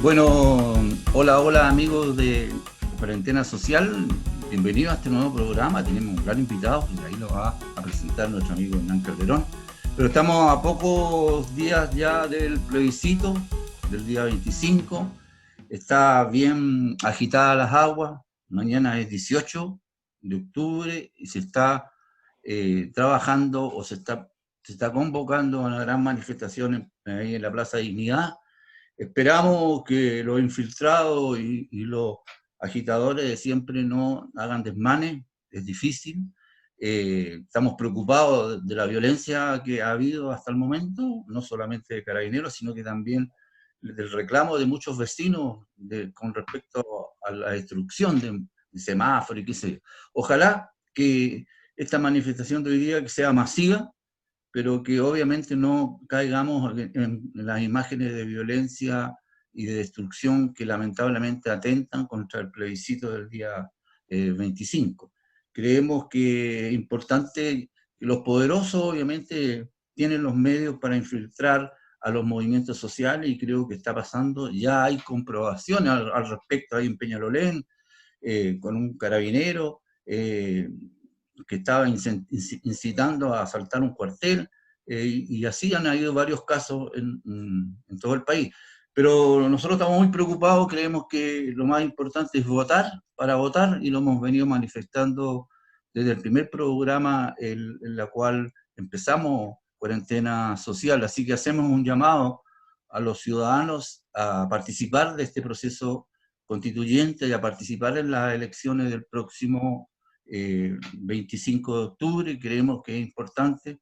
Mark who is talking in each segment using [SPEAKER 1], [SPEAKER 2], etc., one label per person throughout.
[SPEAKER 1] Bueno, hola amigos de Cuarentena Social, bienvenidos a este nuevo programa. Tenemos un gran invitado y ahí lo va a presentar nuestro amigo Hernán Calderón. Pero estamos a pocos días ya del plebiscito, del día 25. Está bien agitadas las aguas. Mañana es 18 de octubre y se está trabajando o se está convocando a una gran manifestación ahí en la Plaza Dignidad. Esperamos que los infiltrados y los agitadores de siempre no hagan desmanes, es difícil. Estamos preocupados de la violencia que ha habido hasta el momento, no solamente de carabineros, sino que también del reclamo de muchos vecinos con respecto a la destrucción de semáforos y qué sé yo. Ojalá que esta manifestación de hoy día que sea masiva, pero que obviamente no caigamos en las imágenes de violencia y de destrucción que lamentablemente atentan contra el plebiscito del día 25. Creemos que es importante que los poderosos obviamente tienen los medios para infiltrar a los movimientos sociales y creo que está pasando, ya hay comprobaciones al respecto ahí en Peñalolén, con un carabinero que estaba incitando a asaltar un cuartel, y así han habido varios casos en todo el país. Pero nosotros estamos muy preocupados, creemos que lo más importante es votar para votar y lo hemos venido manifestando desde el primer programa en la cual empezamos cuarentena social, así que hacemos un llamado a los ciudadanos a participar de este proceso constituyente y a participar en las elecciones del próximo 25 de octubre. Creemos que es importante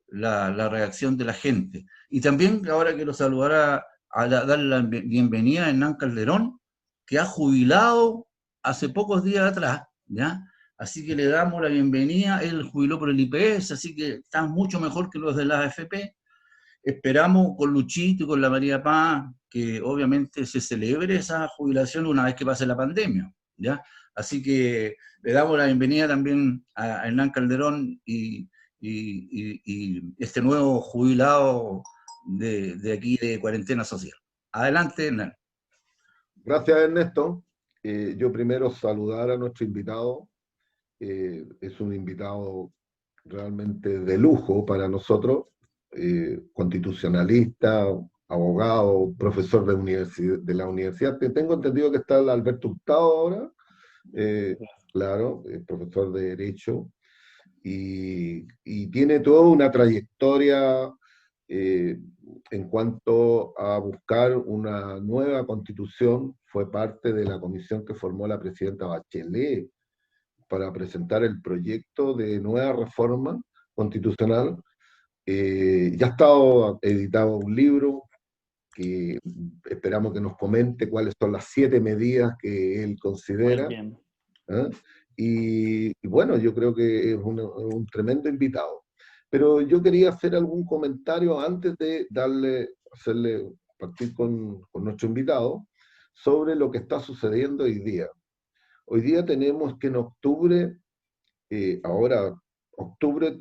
[SPEAKER 1] la reacción de la gente. Y también ahora quiero saludar darle la bienvenida a Hernán Calderón, que ha jubilado hace pocos días atrás, ¿ya? Así que le damos la bienvenida. Él jubiló por el IPS, así que está mucho mejor que los de la AFP. Esperamos con Luchito y con la María Paz que obviamente se celebre esa jubilación una vez que pase la pandemia, ¿ya? Así que le damos la bienvenida también a Hernán Calderón y este nuevo jubilado de aquí de Cuarentena Social. Adelante, Hernán.
[SPEAKER 2] Gracias, Ernesto. Yo primero saludar a nuestro invitado. Es un invitado realmente de lujo para nosotros, constitucionalista, abogado, profesor de la universidad. Tengo entendido que está el Alberto Hurtado ahora, claro, profesor de Derecho, y tiene toda una trayectoria eh, en cuanto a buscar una nueva constitución. Fue parte de la comisión que formó la presidenta Bachelet para presentar el proyecto de nueva reforma constitucional. Ya ha estado editado un libro que esperamos que nos comente cuáles son las 7 medidas que él
[SPEAKER 3] Muy
[SPEAKER 2] considera.
[SPEAKER 3] bien.
[SPEAKER 2] ¿Eh? Y bueno, yo creo que es un tremendo invitado. Pero yo quería hacer algún comentario antes de partir con nuestro invitado sobre lo que está sucediendo hoy día. Hoy día tenemos que en octubre, ahora, octubre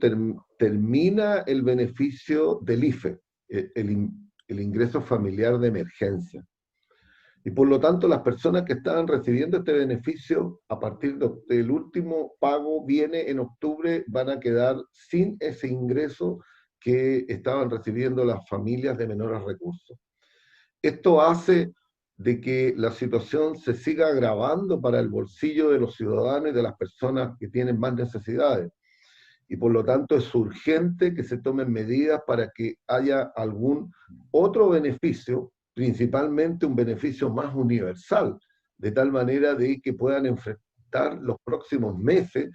[SPEAKER 2] termina el beneficio del IFE, el ingreso familiar de emergencia. Y por lo tanto, las personas que estaban recibiendo este beneficio a partir del último pago viene en octubre van a quedar sin ese ingreso que estaban recibiendo las familias de menores recursos. Esto hace de que la situación se siga agravando para el bolsillo de los ciudadanos y de las personas que tienen más necesidades. Y por lo tanto es urgente que se tomen medidas para que haya algún otro beneficio, principalmente un beneficio más universal, de tal manera de que puedan enfrentar los próximos meses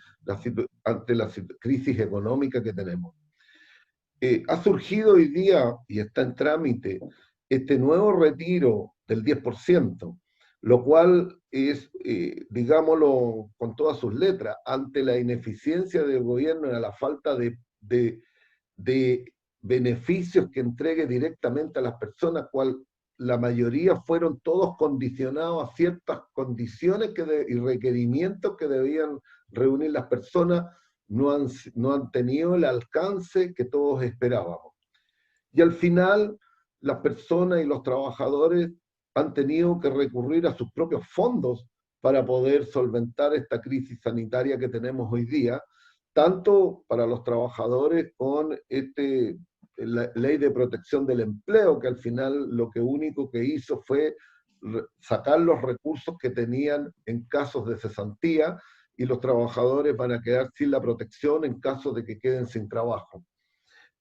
[SPEAKER 2] ante la crisis económica que tenemos. Ha surgido hoy día y está en trámite este nuevo retiro del 10%, lo cual es, digámoslo con todas sus letras, ante la ineficiencia del gobierno y a la falta de beneficios que entregue directamente a las personas, cual la mayoría fueron todos condicionados a ciertas condiciones y requerimientos que debían reunir las personas, no han tenido el alcance que todos esperábamos. Y al final, las personas y los trabajadores han tenido que recurrir a sus propios fondos para poder solventar esta crisis sanitaria que tenemos hoy día, tanto para los trabajadores con la ley de protección del empleo, que al final lo que único que hizo fue sacar los recursos que tenían en casos de cesantía, y los trabajadores van a quedar sin la protección en caso de que queden sin trabajo.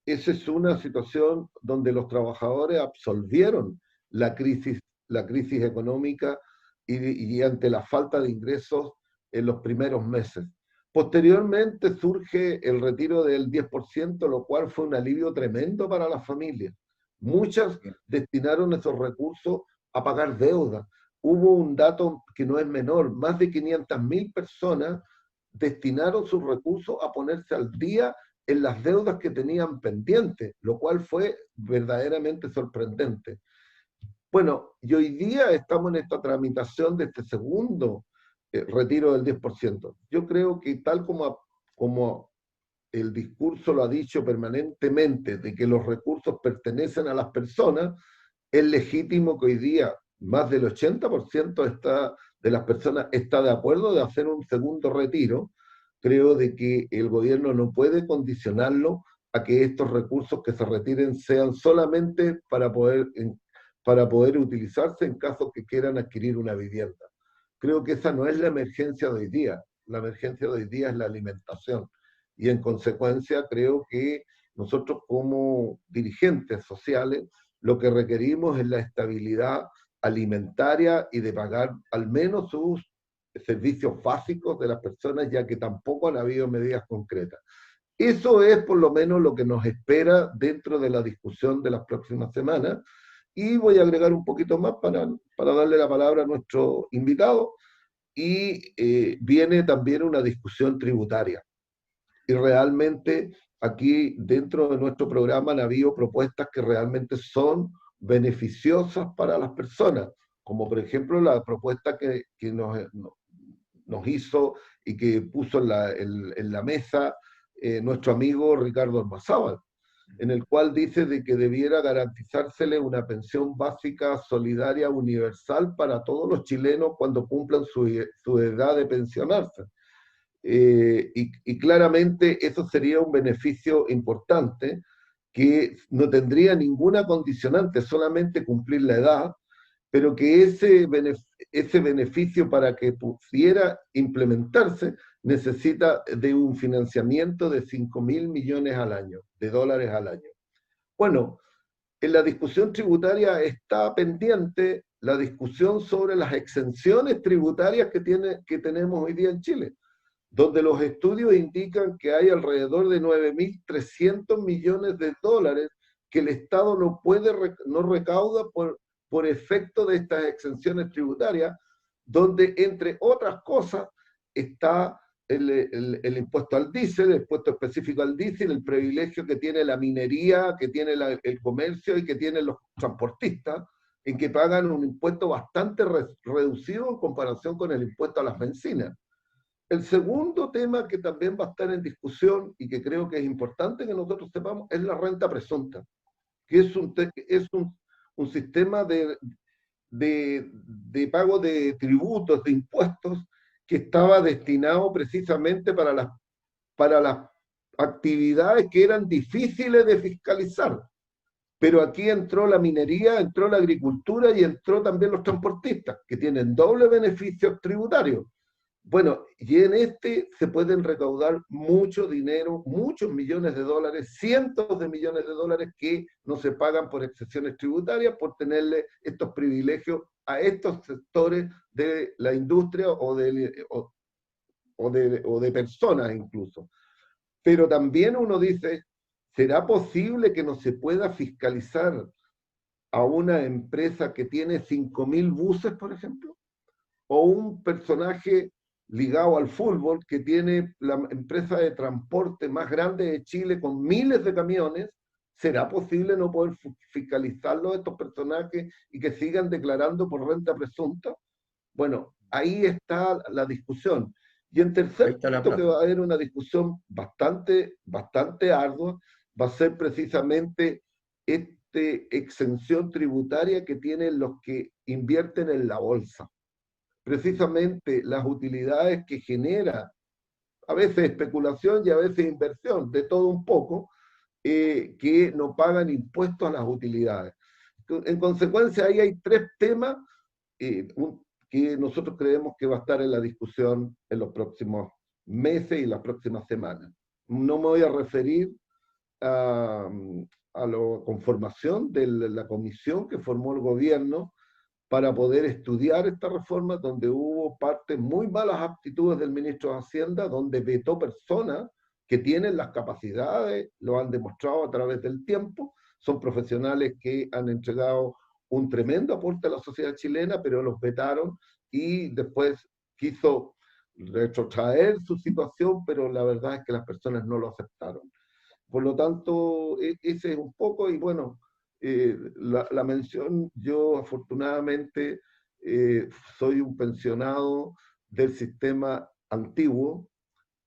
[SPEAKER 2] Esa es una situación donde los trabajadores absolvieron la crisis, la crisis económica y ante la falta de ingresos en los primeros meses. Posteriormente surge el retiro del 10%, lo cual fue un alivio tremendo para las familias. Muchas destinaron esos recursos a pagar deuda. Hubo un dato que no es menor, más de 500.000 personas destinaron sus recursos a ponerse al día en las deudas que tenían pendientes, lo cual fue verdaderamente sorprendente. Bueno, y hoy día estamos en esta tramitación de este segundo retiro del 10%. Yo creo que tal como el discurso lo ha dicho permanentemente, de que los recursos pertenecen a las personas, es legítimo que hoy día más del 80% de las personas está de acuerdo de hacer un segundo retiro. Creo de que el gobierno no puede condicionarlo a que estos recursos que se retiren sean solamente para poder utilizarse en caso que quieran adquirir una vivienda. Creo que esa no es la emergencia de hoy día. La emergencia de hoy día es la alimentación. Y en consecuencia creo que nosotros como dirigentes sociales lo que requerimos es la estabilidad alimentaria y de pagar al menos sus servicios básicos de las personas, ya que tampoco han habido medidas concretas. Eso es por lo menos lo que nos espera dentro de la discusión de las próximas semanas. Y voy a agregar un poquito más para darle la palabra a nuestro invitado. Y viene también una discusión tributaria. Y realmente aquí dentro de nuestro programa han habido propuestas que realmente son beneficiosas para las personas, como por ejemplo la propuesta que nos hizo y que puso en la mesa nuestro amigo Ricardo Ormazábal, en el cual dice de que debiera garantizársele una pensión básica solidaria universal para todos los chilenos cuando cumplan su edad de pensionarse. Y claramente eso sería un beneficio importante que no tendría ninguna condicionante, solamente cumplir la edad, pero que ese beneficio para que pudiera implementarse necesita de un financiamiento de 5.000 millones al año, de dólares al año. Bueno, en la discusión tributaria está pendiente la discusión sobre las exenciones tributarias que tenemos hoy día en Chile, donde los estudios indican que hay alrededor de 9.300 millones de dólares que el Estado no recauda por efecto de estas exenciones tributarias, donde entre otras cosas está el impuesto al diésel, el impuesto específico al diésel, el privilegio que tiene la minería, que tiene el comercio y que tienen los transportistas, en que pagan un impuesto bastante reducido en comparación con el impuesto a las bencinas. El segundo tema que también va a estar en discusión y que creo que es importante que nosotros sepamos es la renta presunta, que es un sistema de pago de tributos, de impuestos, que estaba destinado precisamente para las actividades que eran difíciles de fiscalizar. Pero aquí entró la minería, entró la agricultura y entró también los transportistas, que tienen doble beneficio tributario. Bueno, y en se pueden recaudar mucho dinero, muchos millones de dólares, cientos de millones de dólares que no se pagan por exenciones tributarias, por tenerle estos privilegios a estos sectores de la industria o de personas incluso. Pero también uno dice, ¿será posible que no se pueda fiscalizar a una empresa que tiene 5.000 buses, por ejemplo? O un personaje ligado al fútbol que tiene la empresa de transporte más grande de Chile con miles de camiones. ¿Será posible no poder fiscalizarlo a estos personajes y que sigan declarando por renta presunta? Bueno, ahí está la discusión. Y en tercer punto, que va a haber una discusión bastante ardua, va a ser precisamente exención tributaria que tienen los que invierten en la bolsa. Precisamente las utilidades que genera, a veces especulación y a veces inversión, de todo un poco, que no pagan impuestos a las utilidades. En consecuencia, ahí hay tres temas que nosotros creemos que va a estar en la discusión en los próximos meses y las próximas semanas. No me voy a referir a la conformación de la comisión que formó el gobierno para poder estudiar esta reforma, donde hubo partes muy malas actitudes del ministro de Hacienda, donde vetó personas que tienen las capacidades, lo han demostrado a través del tiempo, son profesionales que han entregado un tremendo aporte a la sociedad chilena, pero los vetaron y después quiso retrotraer su situación, pero la verdad es que las personas no lo aceptaron. Por lo tanto, ese es un poco, y bueno, la mención, yo afortunadamente soy un pensionado del sistema antiguo,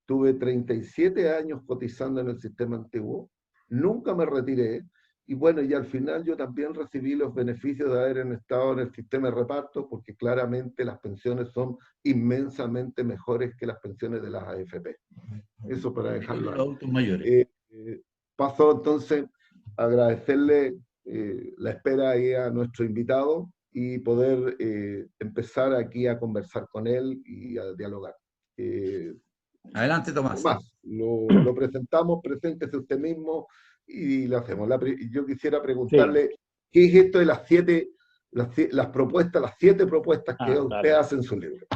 [SPEAKER 2] tuve 37 años cotizando en el sistema antiguo, nunca me retiré, y bueno, y al final yo también recibí los beneficios de haber estado en el sistema de reparto, porque claramente las pensiones son inmensamente mejores que las pensiones de las AFP. Eso para dejarlo
[SPEAKER 1] Los
[SPEAKER 2] ahí.
[SPEAKER 1] adultos mayores.
[SPEAKER 2] Paso entonces a agradecerle la espera ahí a nuestro invitado y poder empezar aquí a conversar con él y a dialogar.
[SPEAKER 1] Adelante,
[SPEAKER 2] No
[SPEAKER 1] Tomás.
[SPEAKER 2] más, lo presentamos, preséntese usted mismo y lo hacemos. Yo quisiera preguntarle,
[SPEAKER 3] Sí.
[SPEAKER 2] ¿qué es esto de las siete propuestas que usted
[SPEAKER 3] Dale.
[SPEAKER 2] hace en su libro?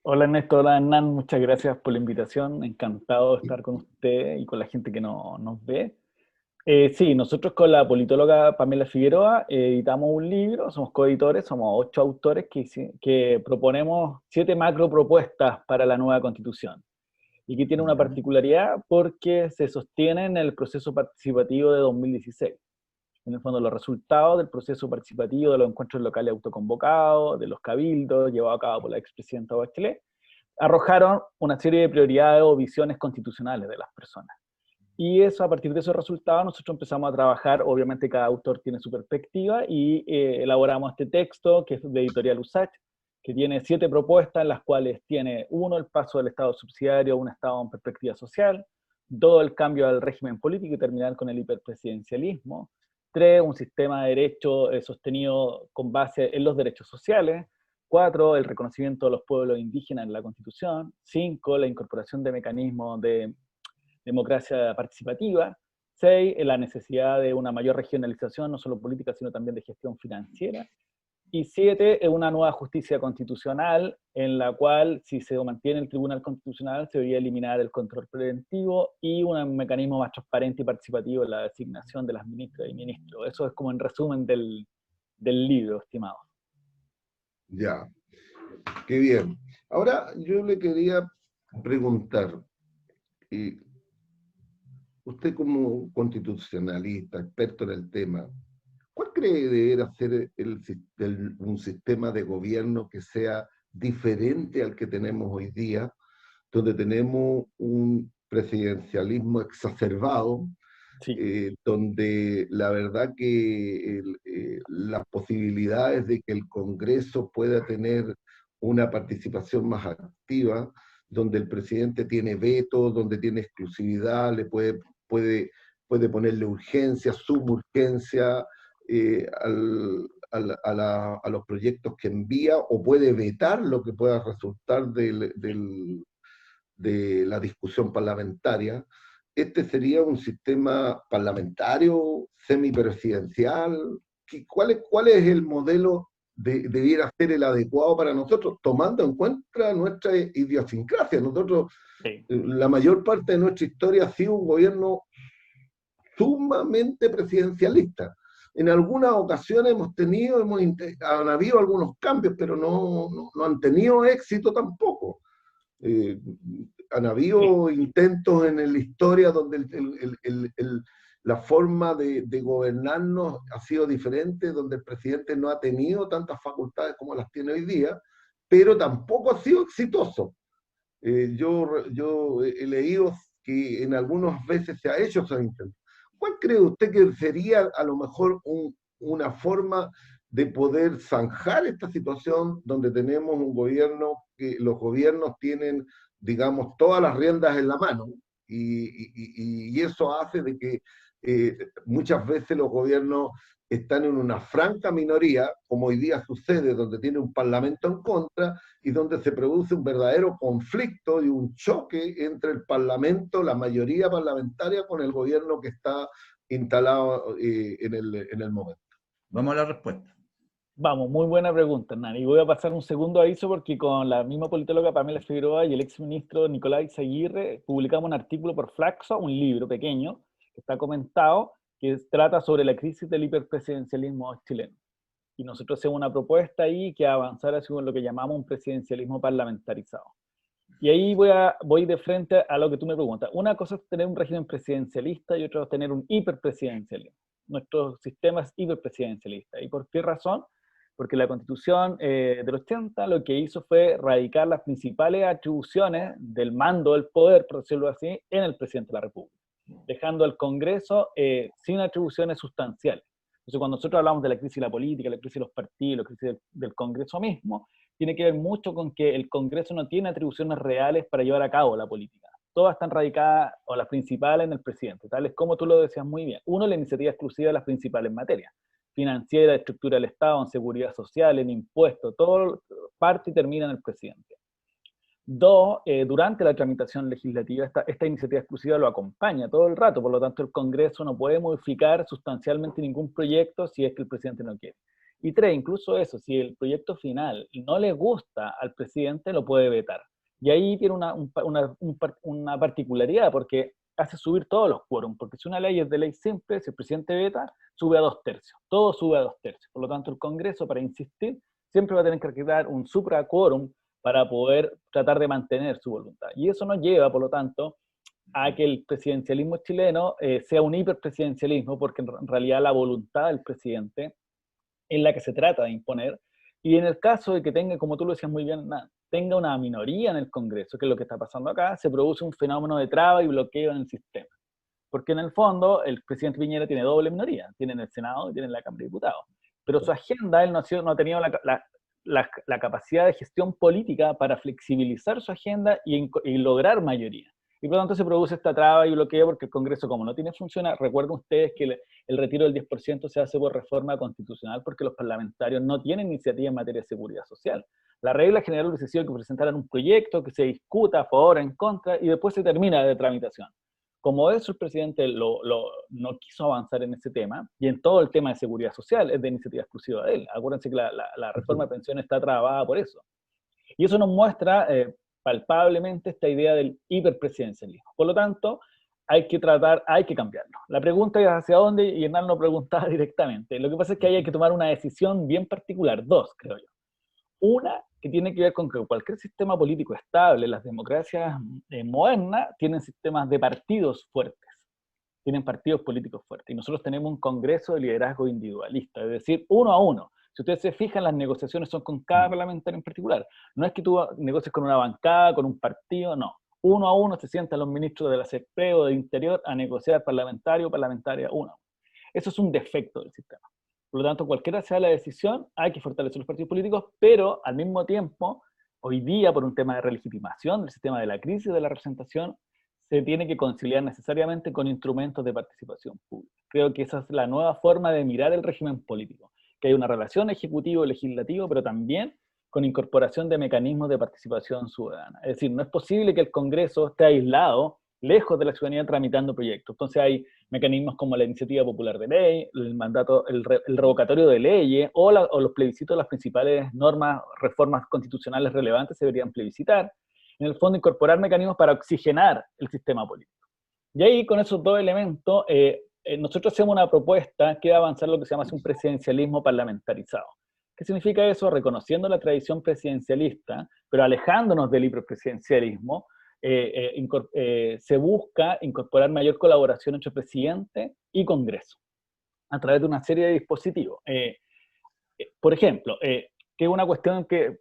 [SPEAKER 3] Hola Ernesto, hola Hernán, muchas gracias por la invitación. Encantado de estar con usted y con la gente que nos ve. Sí, nosotros con la politóloga Pamela Figueroa editamos un libro, somos coeditores, somos 8 autores que proponemos 7 macro propuestas para la nueva constitución. Y que tiene una particularidad porque se sostiene en el proceso participativo de 2016. En el fondo, los resultados del proceso participativo de los encuentros locales autoconvocados, de los cabildos llevados a cabo por la expresidenta Bachelet, arrojaron una serie de prioridades o visiones constitucionales de las personas. Y eso, a partir de esos resultados, nosotros empezamos a trabajar, obviamente cada autor tiene su perspectiva, y elaboramos este texto, que es de Editorial USACH, que tiene 7 propuestas, en las cuales tiene 1, el paso del Estado subsidiario a un Estado en perspectiva social; 2, el cambio al régimen político y terminar con el hiperpresidencialismo; 3, un sistema de derecho sostenido con base en los derechos sociales; 4, el reconocimiento de los pueblos indígenas en la Constitución; 5, la incorporación de mecanismos de democracia participativa; 6, la necesidad de una mayor regionalización, no solo política, sino también de gestión financiera; y 7, una nueva justicia constitucional, en la cual, si se mantiene el Tribunal Constitucional, se debería eliminar el control preventivo y un mecanismo más transparente y participativo en la designación de las ministras y ministros. Eso es como en resumen del libro, estimado.
[SPEAKER 2] Ya, qué bien. Ahora yo le quería preguntar, usted como constitucionalista, experto en el tema, ¿cuál cree deber ser un sistema de gobierno que sea diferente al que tenemos hoy día, donde tenemos un presidencialismo exacerbado,
[SPEAKER 3] Sí.
[SPEAKER 2] donde la verdad que las posibilidades de que el Congreso pueda tener una participación más activa, donde el presidente tiene veto, donde tiene exclusividad, puede ponerle urgencia, suburgencia a los proyectos que envía, o puede vetar lo que pueda resultar de la discusión parlamentaria? Este sería un sistema parlamentario, semipresidencial. ¿Cuál es el modelo debiera ser el adecuado para nosotros, tomando en cuenta nuestra idiosincrasia? Nosotros,
[SPEAKER 3] Sí.
[SPEAKER 2] la mayor parte de nuestra historia ha sido un gobierno sumamente presidencialista. En algunas ocasiones han habido algunos cambios, pero no han tenido éxito tampoco. Han habido intentos en la historia donde la forma de gobernarnos ha sido diferente, donde el presidente no ha tenido tantas facultades como las tiene hoy día, pero tampoco ha sido exitoso. Yo he leído que en algunas veces se ha hecho esos intentos. ¿cuál cree usted que sería a lo mejor una forma de poder zanjar esta situación donde tenemos un gobierno que los gobiernos tienen, digamos, todas las riendas en la mano y eso hace de que muchas veces los gobiernos están en una franca minoría, como hoy día sucede, donde tiene un parlamento en contra y donde se produce un verdadero conflicto y un choque entre el parlamento, la mayoría parlamentaria, con el gobierno que está instalado en el momento.
[SPEAKER 1] Vamos a la respuesta.
[SPEAKER 3] Vamos, muy buena pregunta, Hernán. Y voy a pasar un segundo aviso porque con la misma politóloga Pamela Figueroa y el exministro Nicolás Aguirre publicamos un artículo por Flaxo, un libro pequeño que está comentado, que trata sobre la crisis del hiperpresidencialismo chileno. Y nosotros hacemos una propuesta ahí que avanzar hacia lo que llamamos un presidencialismo parlamentarizado. Y ahí voy de frente a lo que tú me preguntas. Una cosa es tener un régimen presidencialista y otra es tener un hiperpresidencialismo. Nuestro sistema es hiperpresidencialista. ¿Y por qué razón? Porque la Constitución del 80 lo que hizo fue radicar las principales atribuciones del mando del poder, por decirlo así, en el presidente de la República, dejando al Congreso sin atribuciones sustanciales. Entonces, cuando nosotros hablamos de la crisis de la política, la crisis de los partidos, la crisis del Congreso mismo, tiene que ver mucho con que el Congreso no tiene atribuciones reales para llevar a cabo la política. Todas están radicadas, o las principales, en el presidente, tales como tú lo decías muy bien. Uno, la iniciativa exclusiva de las principales materias: financiera, estructura del Estado, en seguridad social, en impuestos, todo parte y termina en el presidente. Dos, durante la tramitación legislativa, esta iniciativa exclusiva lo acompaña todo el rato, por lo tanto el Congreso no puede modificar sustancialmente ningún proyecto si es que el presidente no quiere. Y tres, incluso eso, si el proyecto final no le gusta al presidente, lo puede vetar. Y ahí tiene una particularidad, porque hace subir todos los quórums, porque si una ley es de ley simple, si el presidente veta, sube a 2/3, todo sube a 2/3. Por lo tanto, el Congreso, para insistir, siempre va a tener que crear un supra quórum para poder tratar de mantener su voluntad. Y eso nos lleva, por lo tanto, a que el presidencialismo chileno sea un hiperpresidencialismo, porque en realidad la voluntad del presidente es la que se trata de imponer, y en el caso de que tenga, como tú lo decías muy bien, tenga una minoría en el Congreso, que es lo que está pasando acá, se produce un fenómeno de traba y bloqueo en el sistema. Porque en el fondo el presidente Piñera tiene doble minoría, tiene en el Senado y tiene en la Cámara de Diputados. Pero su agenda, él no ha tenido la capacidad de gestión política para flexibilizar su agenda y lograr mayoría. Y por lo tanto se produce esta traba y bloqueo porque el Congreso, como no tiene funciones, recuerden ustedes que el retiro del 10% se hace por reforma constitucional porque los parlamentarios no tienen iniciativa en materia de seguridad social. La regla general hubiese sido que presentaran un proyecto que se discuta a favor o en contra y después se termina de tramitación. Como eso, el presidente no quiso avanzar en ese tema, y en todo el tema de seguridad social es de iniciativa exclusiva de él. Acuérdense que la reforma de pensiones está trabada por eso. Y eso nos muestra palpablemente esta idea del hiperpresidencialismo. Por lo tanto, hay que cambiarlo. La pregunta es hacia dónde, y Hernán lo preguntaba directamente. Lo que pasa es que hay que tomar una decisión bien particular, dos, creo yo. Una, que tiene que ver con que cualquier sistema político estable, las democracias modernas, tienen sistemas de partidos fuertes, tienen partidos políticos fuertes. Y nosotros tenemos un congreso de liderazgo individualista, es decir, uno a uno. Si ustedes se fijan, las negociaciones son con cada parlamentario en particular. No es que tú negocies con una bancada, con un partido, no. Uno a uno se sientan los ministros de la CEPRE o del Interior a negociar parlamentaria uno a uno. Eso es un defecto del sistema. Por lo tanto, cualquiera sea la decisión, hay que fortalecer los partidos políticos, pero al mismo tiempo, hoy día, por un tema de relegitimación del sistema de la crisis de la representación, se tiene que conciliar necesariamente con instrumentos de participación pública. Creo que esa es la nueva forma de mirar el régimen político, que hay una relación ejecutivo-legislativo, pero también con incorporación de mecanismos de participación ciudadana. Es decir, no es posible que el Congreso esté aislado, lejos de la ciudadanía, tramitando proyectos. Entonces hay mecanismos como la iniciativa popular de ley, el revocatorio de leyes, o los plebiscitos de las principales normas, reformas constitucionales relevantes se deberían plebiscitar. En el fondo, incorporar mecanismos para oxigenar el sistema político. Y ahí, con esos dos elementos, nosotros hacemos una propuesta que va a avanzar lo que se llama un presidencialismo parlamentarizado. ¿Qué significa eso? Reconociendo la tradición presidencialista, pero alejándonos del hiperpresidencialismo, se busca incorporar mayor colaboración entre presidente y Congreso a través de una serie de dispositivos. Por ejemplo, que es una cuestión que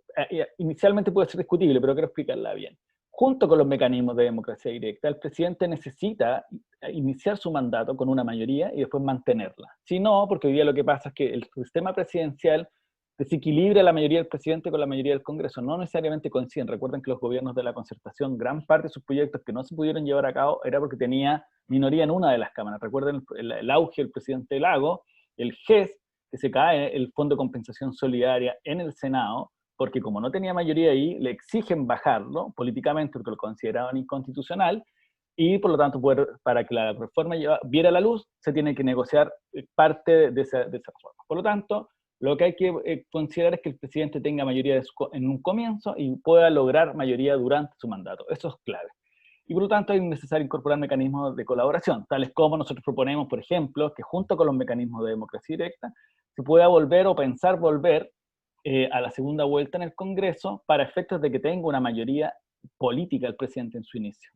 [SPEAKER 3] inicialmente puede ser discutible, pero quiero explicarla bien. junto con los mecanismos de democracia directa, el presidente necesita iniciar su mandato con una mayoría y después mantenerla. Si no, porque hoy día lo que pasa es que el sistema presidencial desequilibra la mayoría del presidente con la mayoría del Congreso. No necesariamente coinciden. Recuerden que los gobiernos de la concertación, gran parte de sus proyectos que no se pudieron llevar a cabo era porque tenía minoría en una de las cámaras. Recuerden el auge del presidente Lago, el GES, que se cae, el Fondo de Compensación Solidaria, en el Senado, porque como no tenía mayoría ahí, le exigen bajarlo políticamente porque lo consideraban inconstitucional, y por lo tanto, para que la reforma viera la luz, se tiene que negociar parte de esa reforma. Por lo tanto, lo que hay que considerar es que el presidente tenga mayoría en un comienzo y pueda lograr mayoría durante su mandato. Eso es clave. Y por lo tanto es necesario incorporar mecanismos de colaboración, tales como nosotros proponemos, por ejemplo, que junto con los mecanismos de democracia directa, se pueda volver o pensar volver a la segunda vuelta en el Congreso para efectos de que tenga una mayoría política el presidente en su inicio.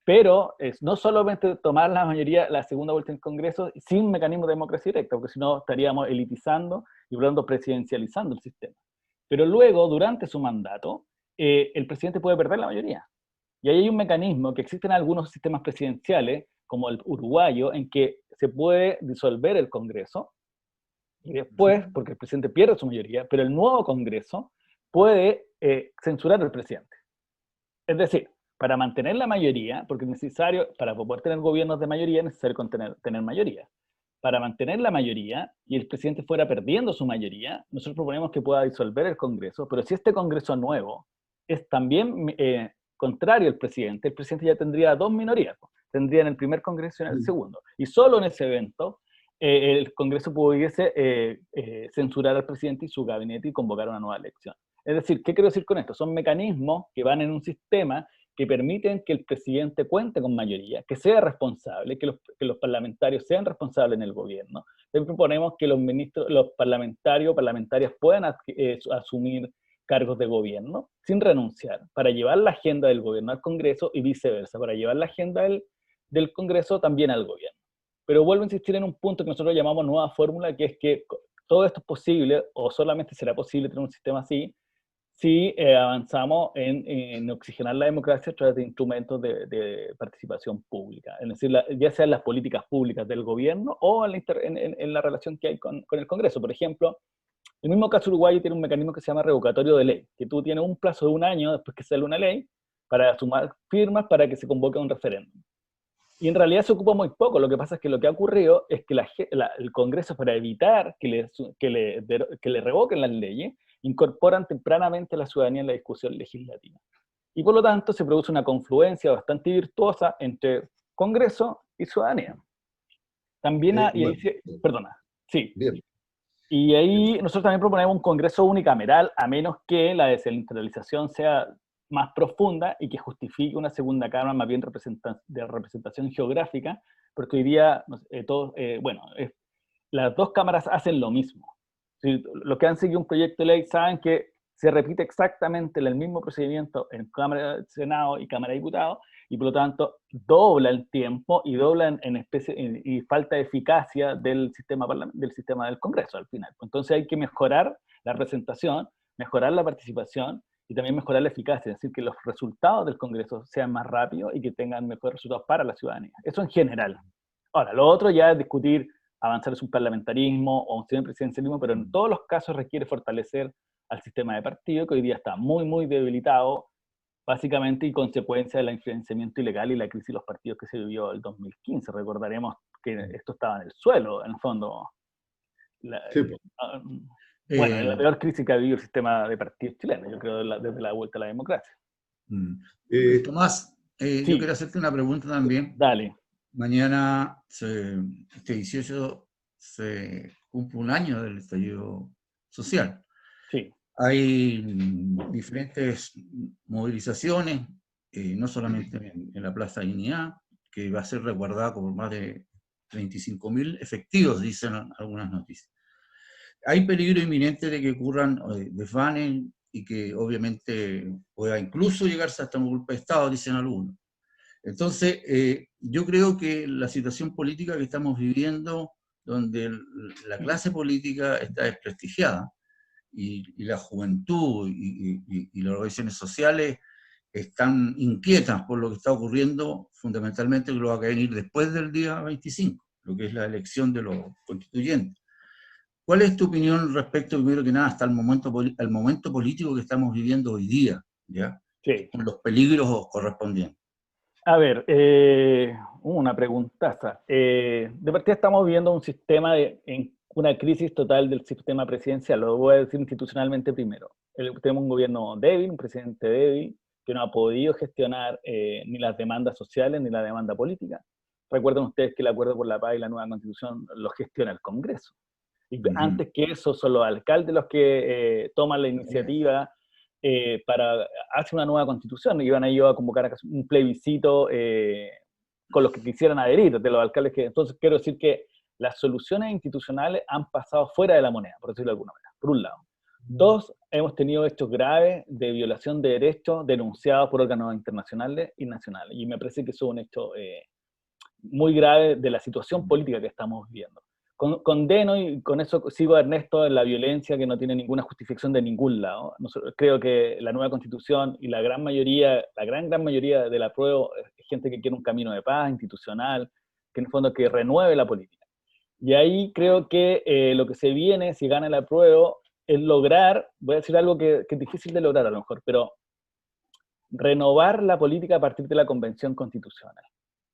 [SPEAKER 3] Pero no solamente tomar la mayoría, la segunda vuelta en el Congreso, sin mecanismo de democracia directa, porque si no estaríamos elitizando y por lo tanto presidencializando el sistema. Pero luego, durante su mandato, el presidente puede perder la mayoría. Y ahí hay un mecanismo que existe en algunos sistemas presidenciales, como el uruguayo, en que se puede disolver el Congreso, y después, porque el presidente pierde su mayoría, pero el nuevo Congreso puede censurar al presidente. Es decir, para mantener la mayoría, porque es necesario, para poder tener gobiernos de mayoría, es necesario tener mayoría. Para mantener la mayoría y el presidente fuera perdiendo su mayoría, nosotros proponemos que pueda disolver el Congreso, pero si este Congreso nuevo es también contrario al presidente, el presidente ya tendría dos minorías. Tendría en el primer Congreso y en el segundo. Y solo en ese evento el Congreso pudiese censurar al presidente y su gabinete y convocar una nueva elección. Es decir, ¿qué quiero decir con esto? Son mecanismos que van en un sistema que permiten que el presidente cuente con mayoría, que sea responsable, que los parlamentarios sean responsables en el gobierno. También proponemos que los parlamentarias puedan asumir cargos de gobierno sin renunciar, para llevar la agenda del gobierno al Congreso y viceversa, para llevar la agenda del Congreso también al gobierno. Pero vuelvo a insistir en un punto que nosotros llamamos nueva fórmula, que es que todo esto es posible, o solamente será posible tener un sistema así, si avanzamos en oxigenar la democracia a través de instrumentos de participación pública, es decir, ya sean las políticas públicas del gobierno o en la relación que hay con el Congreso. Por ejemplo, el mismo caso uruguayo tiene un mecanismo que se llama revocatorio de ley, que tú tienes un plazo de 1 año después que sale una ley para sumar firmas para que se convoque un referéndum. Y en realidad se ocupa muy poco. Lo que pasa es que lo que ha ocurrido es que el Congreso, para evitar que le revoquen las leyes, incorporan tempranamente a la ciudadanía en la discusión legislativa. Y por lo tanto se produce una confluencia bastante virtuosa entre Congreso y ciudadanía. También, perdona, sí.
[SPEAKER 2] Bien.
[SPEAKER 3] Y ahí nosotros también proponemos un Congreso unicameral, a menos que la descentralización sea más profunda y que justifique una segunda cámara más bien de representación geográfica, porque hoy día las dos cámaras hacen lo mismo. Si los que han seguido un proyecto de ley saben que se repite exactamente el mismo procedimiento en Cámara de Senado y Cámara de Diputados, y por lo tanto dobla el tiempo y dobla y falta de eficacia del sistema del Congreso al final. Entonces hay que mejorar la representación, mejorar la participación y también mejorar la eficacia, es decir, que los resultados del Congreso sean más rápidos y que tengan mejores resultados para la ciudadanía. Eso en general. Ahora, lo otro ya es discutir avanzar es un parlamentarismo o un semipresidencialismo, pero en todos los casos requiere fortalecer al sistema de partido, que hoy día está muy, muy debilitado, básicamente y consecuencia del influenciamiento ilegal y la crisis de los partidos que se vivió el 2015. Recordaremos que esto estaba en el suelo, en el fondo. Es la peor crisis que ha vivido el sistema de partidos chilenos, yo creo, desde la vuelta a la democracia.
[SPEAKER 1] Tomás, sí. Yo quiero hacerte una pregunta también.
[SPEAKER 3] Dale.
[SPEAKER 1] Mañana, este 18, se cumple 1 año del estallido social.
[SPEAKER 3] Sí.
[SPEAKER 1] Hay diferentes movilizaciones, no solamente en la Plaza Dignidad, que va a ser resguardada por más de 25.000 efectivos, dicen algunas noticias. Hay peligro inminente de que ocurran desvanes y que obviamente pueda incluso llegarse hasta un golpe de Estado, dicen algunos. Entonces, yo creo que la situación política que estamos viviendo, donde la clase política está desprestigiada, y la juventud y las organizaciones sociales están inquietas por lo que está ocurriendo, fundamentalmente lo que va a venir después del día 25, lo que es la elección de los constituyentes. ¿Cuál es tu opinión respecto, primero que nada, hasta el momento político que estamos viviendo hoy día, ¿ya?
[SPEAKER 3] Sí.
[SPEAKER 1] Con los peligros correspondientes?
[SPEAKER 3] A ver, una preguntaza. De partida estamos viviendo un sistema en una crisis total del sistema presidencial. Lo voy a decir institucionalmente primero. Tenemos un gobierno débil, un presidente débil, que no ha podido gestionar ni las demandas sociales ni la demanda política. Recuerden ustedes que el Acuerdo por la Paz y la nueva Constitución lo gestiona el Congreso. Y antes que eso son los alcaldes los que toman la iniciativa para hacer una nueva constitución. Iban ellos a convocar a un plebiscito con los que quisieran adherir, de los alcaldes que... Entonces quiero decir que las soluciones institucionales han pasado fuera de la moneda, por decirlo de alguna manera, por un lado. Dos, hemos tenido hechos graves de violación de derechos denunciados por órganos internacionales y nacionales. Y me parece que eso es un hecho muy grave de la situación política que estamos viviendo. Condeno, y con eso sigo a Ernesto, en la violencia que no tiene ninguna justificación de ningún lado. Creo que la nueva Constitución y la gran mayoría del apruebo es gente que quiere un camino de paz institucional, que en el fondo que renueve la política. Y ahí creo que lo que se viene, si gana el apruebo, es lograr, voy a decir algo que es difícil de lograr a lo mejor, pero renovar la política a partir de la Convención Constitucional.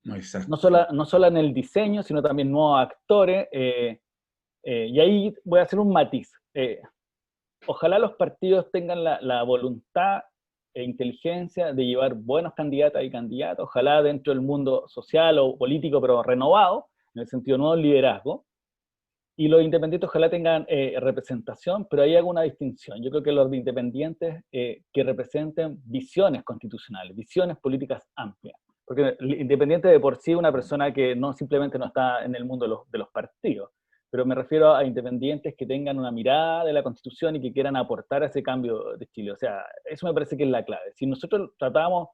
[SPEAKER 3] No solo en el diseño, sino también nuevos actores, y ahí voy a hacer un matiz. Ojalá los partidos tengan la voluntad e inteligencia de llevar buenos candidatas y candidatos, ojalá dentro del mundo social o político, pero renovado, en el sentido nuevo liderazgo, y los independientes ojalá tengan representación, pero ahí hago una distinción. Yo creo que los independientes que representen visiones constitucionales, visiones políticas amplias. Porque el independiente de por sí es una persona que no simplemente no está en el mundo de los partidos, pero me refiero a independientes que tengan una mirada de la Constitución y que quieran aportar a ese cambio de Chile. O sea, eso me parece que es la clave. Si nosotros tratamos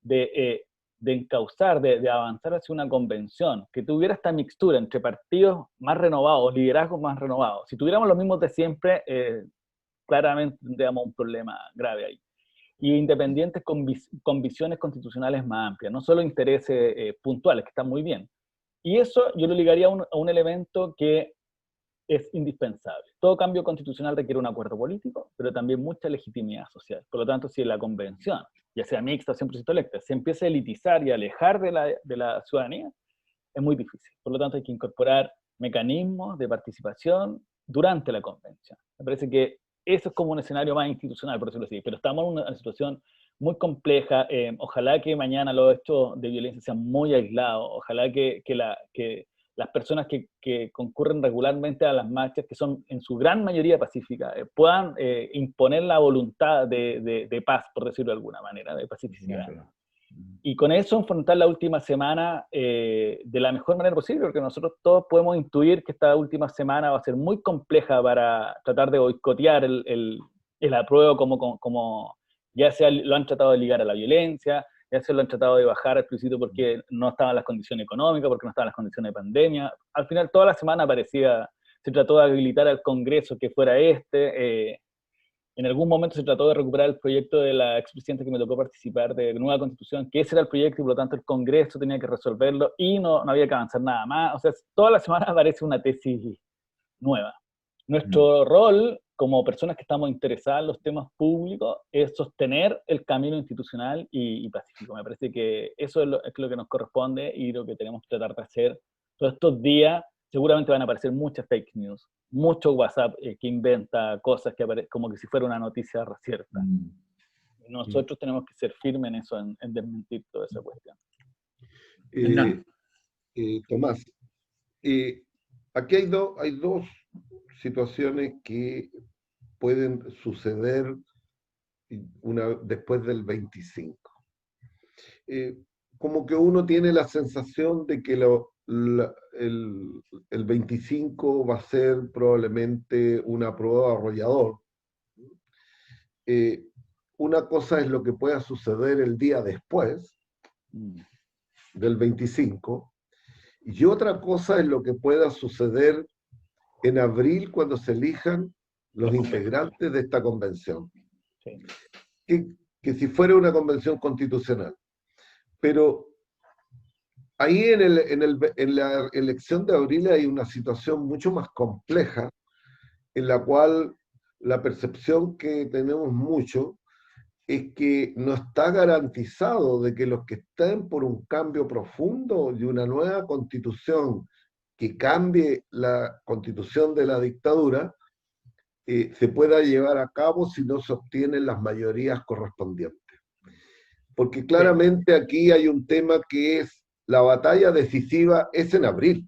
[SPEAKER 3] de encauzar, de avanzar hacia una convención que tuviera esta mixtura entre partidos más renovados, liderazgos más renovados, si tuviéramos los mismos de siempre, claramente tendríamos un problema grave ahí. Y independientes con visiones constitucionales más amplias, no solo intereses puntuales, que están muy bien. Y eso yo lo ligaría a un elemento que es indispensable. Todo cambio constitucional requiere un acuerdo político, pero también mucha legitimidad social. Por lo tanto, si la convención, ya sea mixta o 100% electa, se empieza a elitizar y a alejar de la ciudadanía, es muy difícil. Por lo tanto, hay que incorporar mecanismos de participación durante la convención. Me parece que eso es como un escenario más institucional, por decirlo así, pero estamos en una situación muy compleja. Ojalá que mañana los hechos de violencia sean muy aislados, ojalá que las personas que concurren regularmente a las marchas, que son en su gran mayoría pacíficas, puedan imponer la voluntad de paz, por decirlo de alguna manera, de pacificidad. Y con eso enfrentar la última semana de la mejor manera posible, porque nosotros todos podemos intuir que esta última semana va a ser muy compleja para tratar de boicotear el apruebo, como ya sea lo han tratado de ligar a la violencia, ya se lo han tratado de bajar al principio porque no estaban las condiciones económicas, porque no estaban las condiciones de pandemia. Al final toda la semana se trató de habilitar al Congreso que fuera en algún momento se trató de recuperar el proyecto de la expresidenta que me tocó participar de nueva constitución, que ese era el proyecto y por lo tanto el Congreso tenía que resolverlo y no había que avanzar nada más. O sea, toda la semana aparece una tesis nueva. Nuestro rol como personas que estamos interesadas en los temas públicos es sostener el camino institucional y pacífico. Me parece que eso es lo que nos corresponde y lo que tenemos que tratar de hacer todos estos días. Seguramente van a aparecer muchas fake news, mucho WhatsApp que inventa cosas como que si fuera una noticia cierta. Nosotros tenemos que ser firmes en eso, en desmentir toda esa cuestión.
[SPEAKER 2] Tomás, aquí hay dos situaciones que pueden suceder después del 25. Como que uno tiene la sensación de que el 25 va a ser probablemente una prueba arrollador. Una cosa es lo que pueda suceder el día después del 25, y otra cosa es lo que pueda suceder en abril cuando se elijan los integrantes de esta convención.
[SPEAKER 3] Sí.
[SPEAKER 2] que si fuera una convención constitucional. Pero ahí en la elección de abril hay una situación mucho más compleja, en la cual la percepción que tenemos mucho es que no está garantizado de que los que estén por un cambio profundo y una nueva constitución que cambie la constitución de la dictadura, se pueda llevar a cabo si no se obtienen las mayorías correspondientes. Porque claramente aquí hay un tema que es la batalla decisiva es en abril,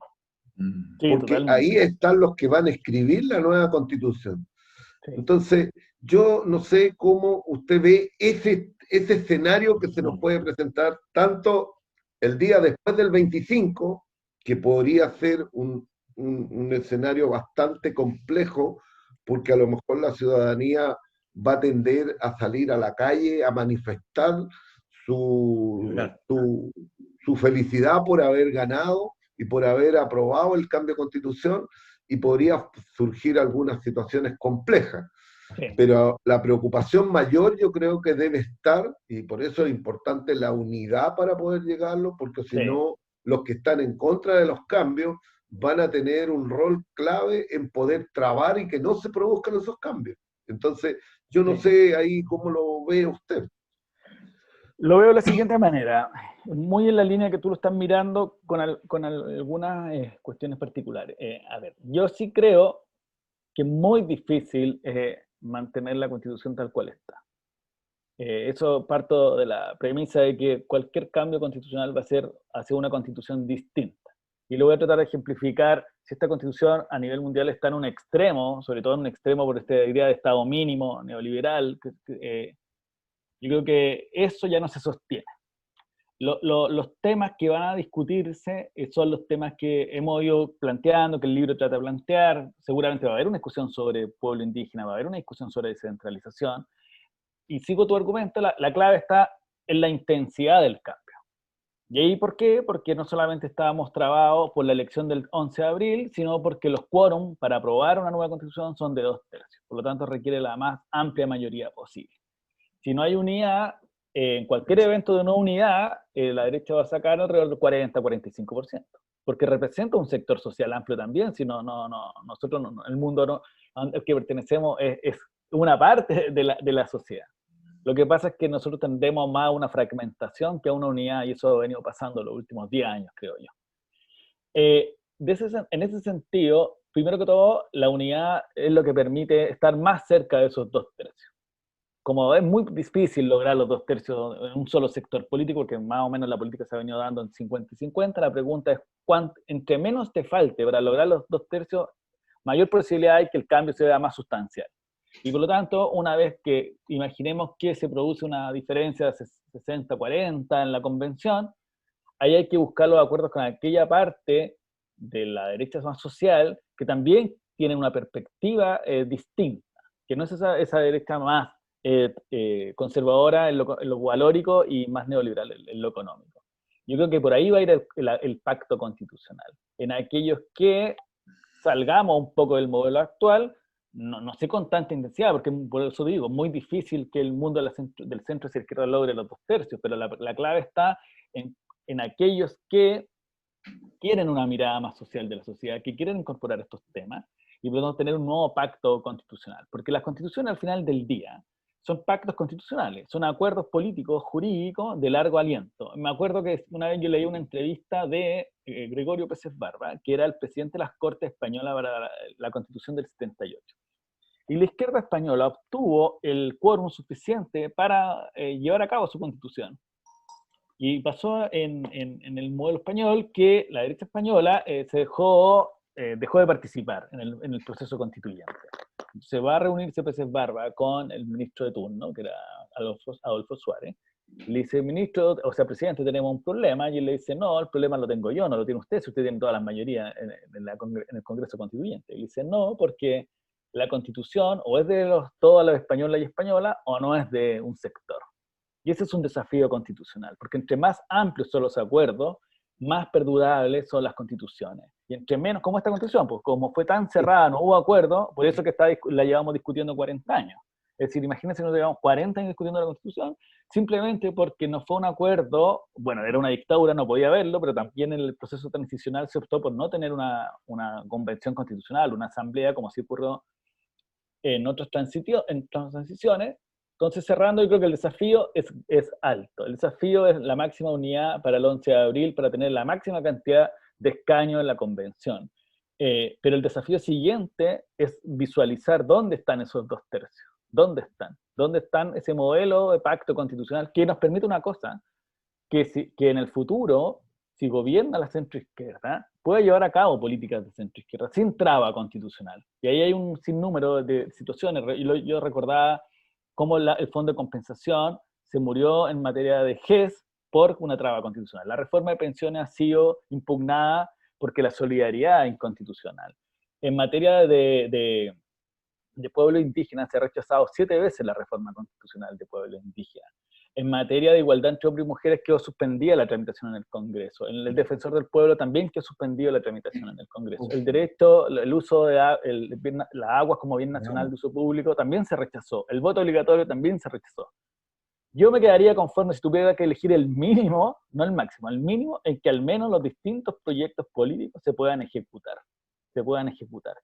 [SPEAKER 3] Sí,
[SPEAKER 2] porque
[SPEAKER 3] totalmente.
[SPEAKER 2] ahí están los que van a escribir la nueva constitución.
[SPEAKER 3] Sí.
[SPEAKER 2] Entonces, yo no sé cómo usted ve ese escenario que se nos puede presentar tanto el día después del 25, que podría ser un escenario bastante complejo, porque a lo mejor la ciudadanía va a tender a salir a la calle a manifestar su felicidad por haber ganado y por haber aprobado el cambio de constitución, y podría surgir algunas situaciones complejas.
[SPEAKER 3] Sí.
[SPEAKER 2] Pero la preocupación mayor yo creo que debe estar, y por eso es importante la unidad para poder llegarlo, porque si no, los que están en contra de los cambios van a tener un rol clave en poder trabar y que no se produzcan esos cambios. Entonces, yo no sé ahí cómo lo ve usted.
[SPEAKER 3] Lo veo de la siguiente manera, muy en la línea que tú lo estás mirando con algunas cuestiones particulares. A ver, yo sí creo que es muy difícil mantener la Constitución tal cual está. Eso parto de la premisa de que cualquier cambio constitucional va a ser hacia una Constitución distinta. Y lo voy a tratar de ejemplificar. Si esta Constitución a nivel mundial está en un extremo, sobre todo en un extremo por esta idea de Estado mínimo, neoliberal, yo creo que eso ya no se sostiene. Los temas que van a discutirse son los temas que hemos ido planteando, que el libro trata de plantear. Seguramente va a haber una discusión sobre pueblo indígena, va a haber una discusión sobre descentralización. Y sigo tu argumento, la clave está en la intensidad del cambio. ¿Y ahí por qué? Porque no solamente estábamos trabados por la elección del 11 de abril, sino porque los quórum para aprobar una nueva constitución son de 2/3. Por lo tanto, requiere la más amplia mayoría posible. Si no hay unidad, en cualquier evento de no unidad, la derecha va a sacar alrededor del 40-45%, porque representa un sector social amplio también. Si nosotros, el mundo al que pertenecemos es una parte de la sociedad. Lo que pasa es que nosotros tendemos más a una fragmentación que a una unidad, y eso ha venido pasando los últimos 10 años, creo yo. En ese sentido, primero que todo, la unidad es lo que permite estar más cerca de esos 2/3. Como es muy difícil lograr los 2/3 en un solo sector político, porque más o menos la política se ha venido dando en 50 y 50, la pregunta es, entre menos te falte para lograr los 2/3, mayor posibilidad hay que el cambio sea más sustancial. Y por lo tanto, una vez que imaginemos que se produce una diferencia de 60-40 en la convención, ahí hay que buscar los acuerdos con aquella parte de la derecha más social que también tiene una perspectiva distinta, que no es esa derecha más conservadora en lo valórico y más neoliberal en lo económico. Yo creo que por ahí va a ir el pacto constitucional, en aquellos que salgamos un poco del modelo actual, no sé con tanta intensidad, porque por eso digo, es muy difícil que el mundo del centro de izquierda logre los 2/3, pero la clave está en aquellos que quieren una mirada más social de la sociedad, que quieren incorporar estos temas, y podemos tener un nuevo pacto constitucional, porque las constituciones al final del día son pactos constitucionales, son acuerdos políticos, jurídicos de largo aliento. Me acuerdo que una vez yo leí una entrevista de Gregorio Pérez Barba, que era el presidente de las Cortes Españolas para la Constitución del 78. Y la izquierda española obtuvo el quórum suficiente para llevar a cabo su constitución. Y pasó en el modelo español que la derecha española dejó de participar en el proceso constituyente. Se va a reunirse Pérez Barba con el ministro de turno, que era Adolfo Suárez. Le dice, ministro, o sea, presidente, tenemos un problema. Y él le dice, no, el problema lo tengo yo, no lo tiene usted, si usted tiene todas las mayorías en el Congreso Constituyente. Y le dice, no, porque la Constitución o es de todas las españolas y españolas o no es de un sector. Y ese es un desafío constitucional, porque entre más amplios son los acuerdos, más perdurables son las constituciones. Y entre menos, como esta constitución, pues como fue tan cerrada, no hubo acuerdo, por eso que la llevamos discutiendo 40 años. Es decir, imagínense que nos llevamos 40 años discutiendo la Constitución, simplemente porque no fue un acuerdo, bueno, era una dictadura, no podía haberlo, pero también en el proceso transicional se optó por no tener una convención constitucional, una asamblea, como sí ocurrió en otras transiciones. Entonces, cerrando, yo creo que el desafío es alto. El desafío es la máxima unidad para el 11 de abril, para tener la máxima cantidad de escaños en la convención. Pero el desafío siguiente es visualizar dónde están esos 2/3. ¿Dónde están? ¿Dónde están ese modelo de pacto constitucional que nos permite una cosa? Que en el futuro, si gobierna la centroizquierda, puede llevar a cabo políticas de centroizquierda sin traba constitucional. Y ahí hay un sinnúmero de situaciones. Yo recordaba cómo el Fondo de Compensación se murió en materia de GES por una traba constitucional. La reforma de pensiones ha sido impugnada porque la solidaridad es inconstitucional. En materia de pueblos indígenas se ha rechazado 7 veces la reforma constitucional de pueblos indígenas. En materia de igualdad entre hombres y mujeres quedó suspendida la tramitación en el Congreso. En el Defensor del Pueblo también quedó suspendido la tramitación en el Congreso. El derecho, el uso de las aguas como bien nacional de uso público también se rechazó. El voto obligatorio también se rechazó. Yo me quedaría conforme si tuviera que elegir el mínimo, no el máximo, el mínimo en que al menos los distintos proyectos políticos se puedan ejecutar.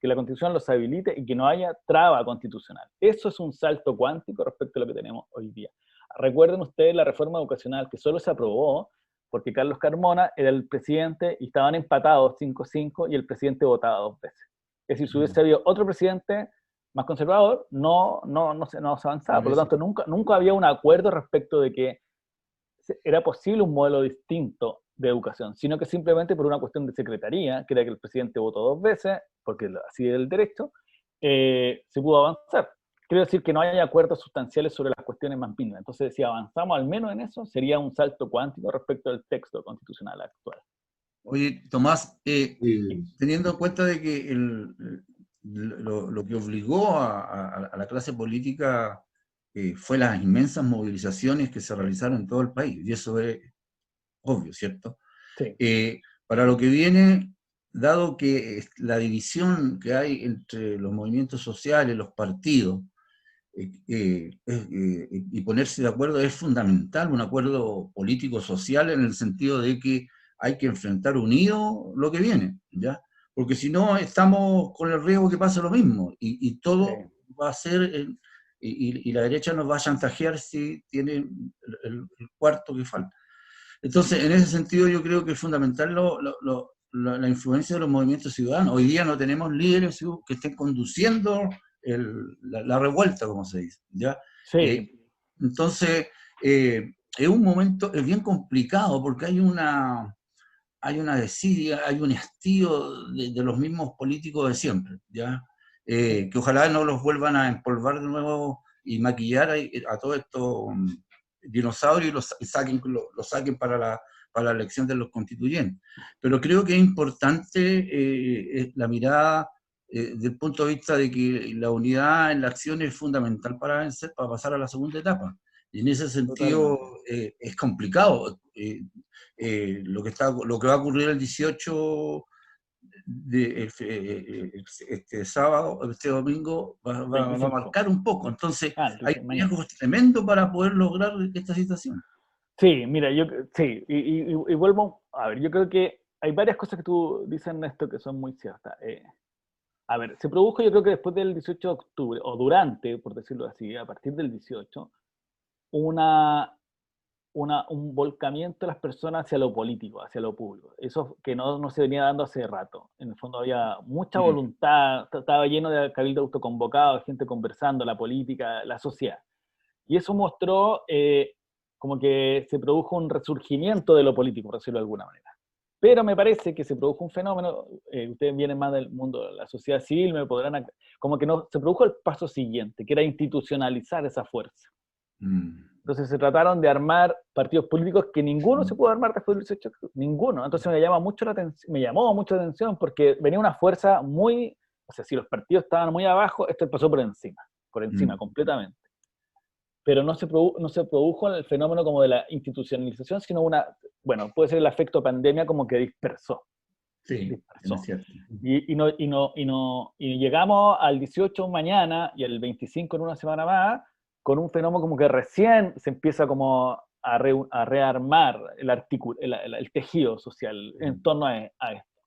[SPEAKER 3] Que la Constitución los habilite y que no haya traba constitucional. Eso es un salto cuántico respecto a lo que tenemos hoy día. Recuerden ustedes la reforma educacional que solo se aprobó porque Carlos Carmona era el presidente y estaban empatados 5-5 y el presidente votaba 2 veces. Es decir, si hubiese habido otro presidente más conservador, no se avanzaba. Por lo tanto, nunca había un acuerdo respecto de que era posible un modelo distinto de educación, sino que simplemente por una cuestión de secretaría, que era que el presidente votó 2 veces, porque así es el derecho, se pudo avanzar. Quiero decir que no hay acuerdos sustanciales sobre las cuestiones más mínimas. Entonces, si avanzamos al menos en eso, sería un salto cuántico respecto al texto constitucional actual.
[SPEAKER 1] Oye, Tomás,
[SPEAKER 2] Y
[SPEAKER 1] teniendo en cuenta de que lo que obligó a la clase política fue las inmensas movilizaciones que se realizaron en todo el país, y eso es obvio, ¿cierto?
[SPEAKER 3] Sí.
[SPEAKER 1] Para lo que viene, dado que la división que hay entre los movimientos sociales, los partidos, y ponerse de acuerdo es fundamental, un acuerdo político-social en el sentido de que hay que enfrentar unido lo que viene, ¿ya? Porque si no, estamos con el riesgo que pase lo mismo, y todo va a ser, y la derecha nos va a chantajear si tiene el cuarto que falta. Entonces, en ese sentido, yo creo que es fundamental la influencia de los movimientos ciudadanos. Hoy día no tenemos líderes que estén conduciendo la revuelta, como se dice, ¿ya?
[SPEAKER 3] Sí.
[SPEAKER 1] Entonces, es un momento, es bien complicado porque hay una desidia, hay un hastío de los mismos políticos de siempre, ¿ya? Que ojalá no los vuelvan a empolvar de nuevo y maquillar a todos estos dinosaurios y los saquen para la elección de los constituyentes. Pero creo que es importante la mirada desde el punto de vista de que la unidad en la acción es fundamental para vencer, para pasar a la segunda etapa. Y en ese sentido es complicado. Lo que va a ocurrir el 18 de este sábado, este domingo, va a marcar un poco. Entonces, hay riesgos tremendos para poder lograr esta situación.
[SPEAKER 3] Sí, mira, y vuelvo, a ver, yo creo que hay varias cosas que tú dices en esto que son muy ciertas. A ver, se produjo yo creo que después del 18 de octubre, o durante, por decirlo así, a partir del 18, un volcamiento de las personas hacia lo político, hacia lo público. Eso que no se venía dando hace rato. En el fondo había mucha voluntad, estaba lleno de cabildo autoconvocado, gente conversando, la política, la sociedad. Y eso mostró como que se produjo un resurgimiento de lo político, por decirlo de alguna manera. Pero me parece que se produjo un fenómeno, ustedes vienen más del mundo de la sociedad civil, como que no, se produjo el paso siguiente, que era institucionalizar esa fuerza. Entonces se trataron de armar partidos políticos que ninguno se pudo armar después del 18 de octubre, ninguno. Entonces me llamó mucho la atención porque venía una fuerza muy, o sea, si los partidos estaban muy abajo, esto pasó por encima completamente. Pero no se produjo el fenómeno como de la institucionalización, sino puede ser el efecto pandemia como que dispersó.
[SPEAKER 1] Sí,
[SPEAKER 3] dispersó.
[SPEAKER 1] es cierto.
[SPEAKER 3] Y llegamos al 18 mañana y el 25 en una semana más, con un fenómeno como que recién se empieza como a rearmar el tejido social en torno a esto.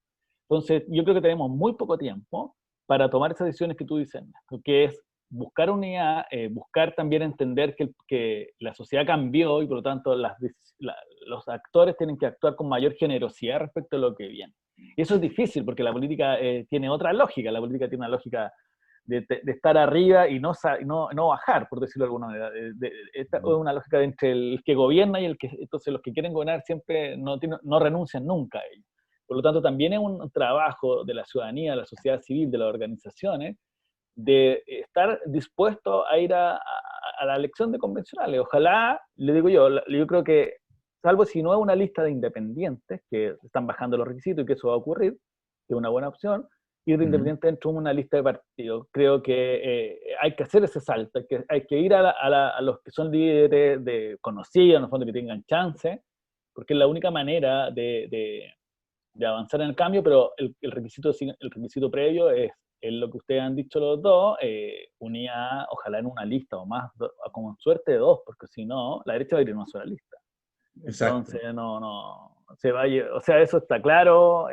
[SPEAKER 3] Entonces, yo creo que tenemos muy poco tiempo para tomar esas decisiones que tú dices, que es buscar unidad, buscar también entender que la sociedad cambió y por lo tanto los actores tienen que actuar con mayor generosidad respecto a lo que viene. Y eso es difícil porque la política tiene otra lógica, la política tiene una lógica de estar arriba y no bajar, por decirlo de alguna manera. Esta es una lógica de entre el que gobierna y el que, entonces los que quieren gobernar siempre no renuncian nunca a ello. Por lo tanto, también es un trabajo de la ciudadanía, de la sociedad civil, de las organizaciones, de estar dispuesto a ir a la elección de convencionales. Ojalá, le digo yo creo que, salvo si no es una lista de independientes, que están bajando los requisitos y que eso va a ocurrir, que es una buena opción, ir de independiente dentro de una lista de partidos. Creo que hay que hacer ese salto, hay que ir a los que son líderes conocidos, en el fondo, que tengan chance, porque es la única manera de avanzar en el cambio, pero el requisito previo es lo que ustedes han dicho los dos, unidad, ojalá en una lista o más, con suerte de dos, porque si no, la derecha va a ir en una sola lista.
[SPEAKER 1] Exacto.
[SPEAKER 3] Entonces, se va o sea, eso está claro.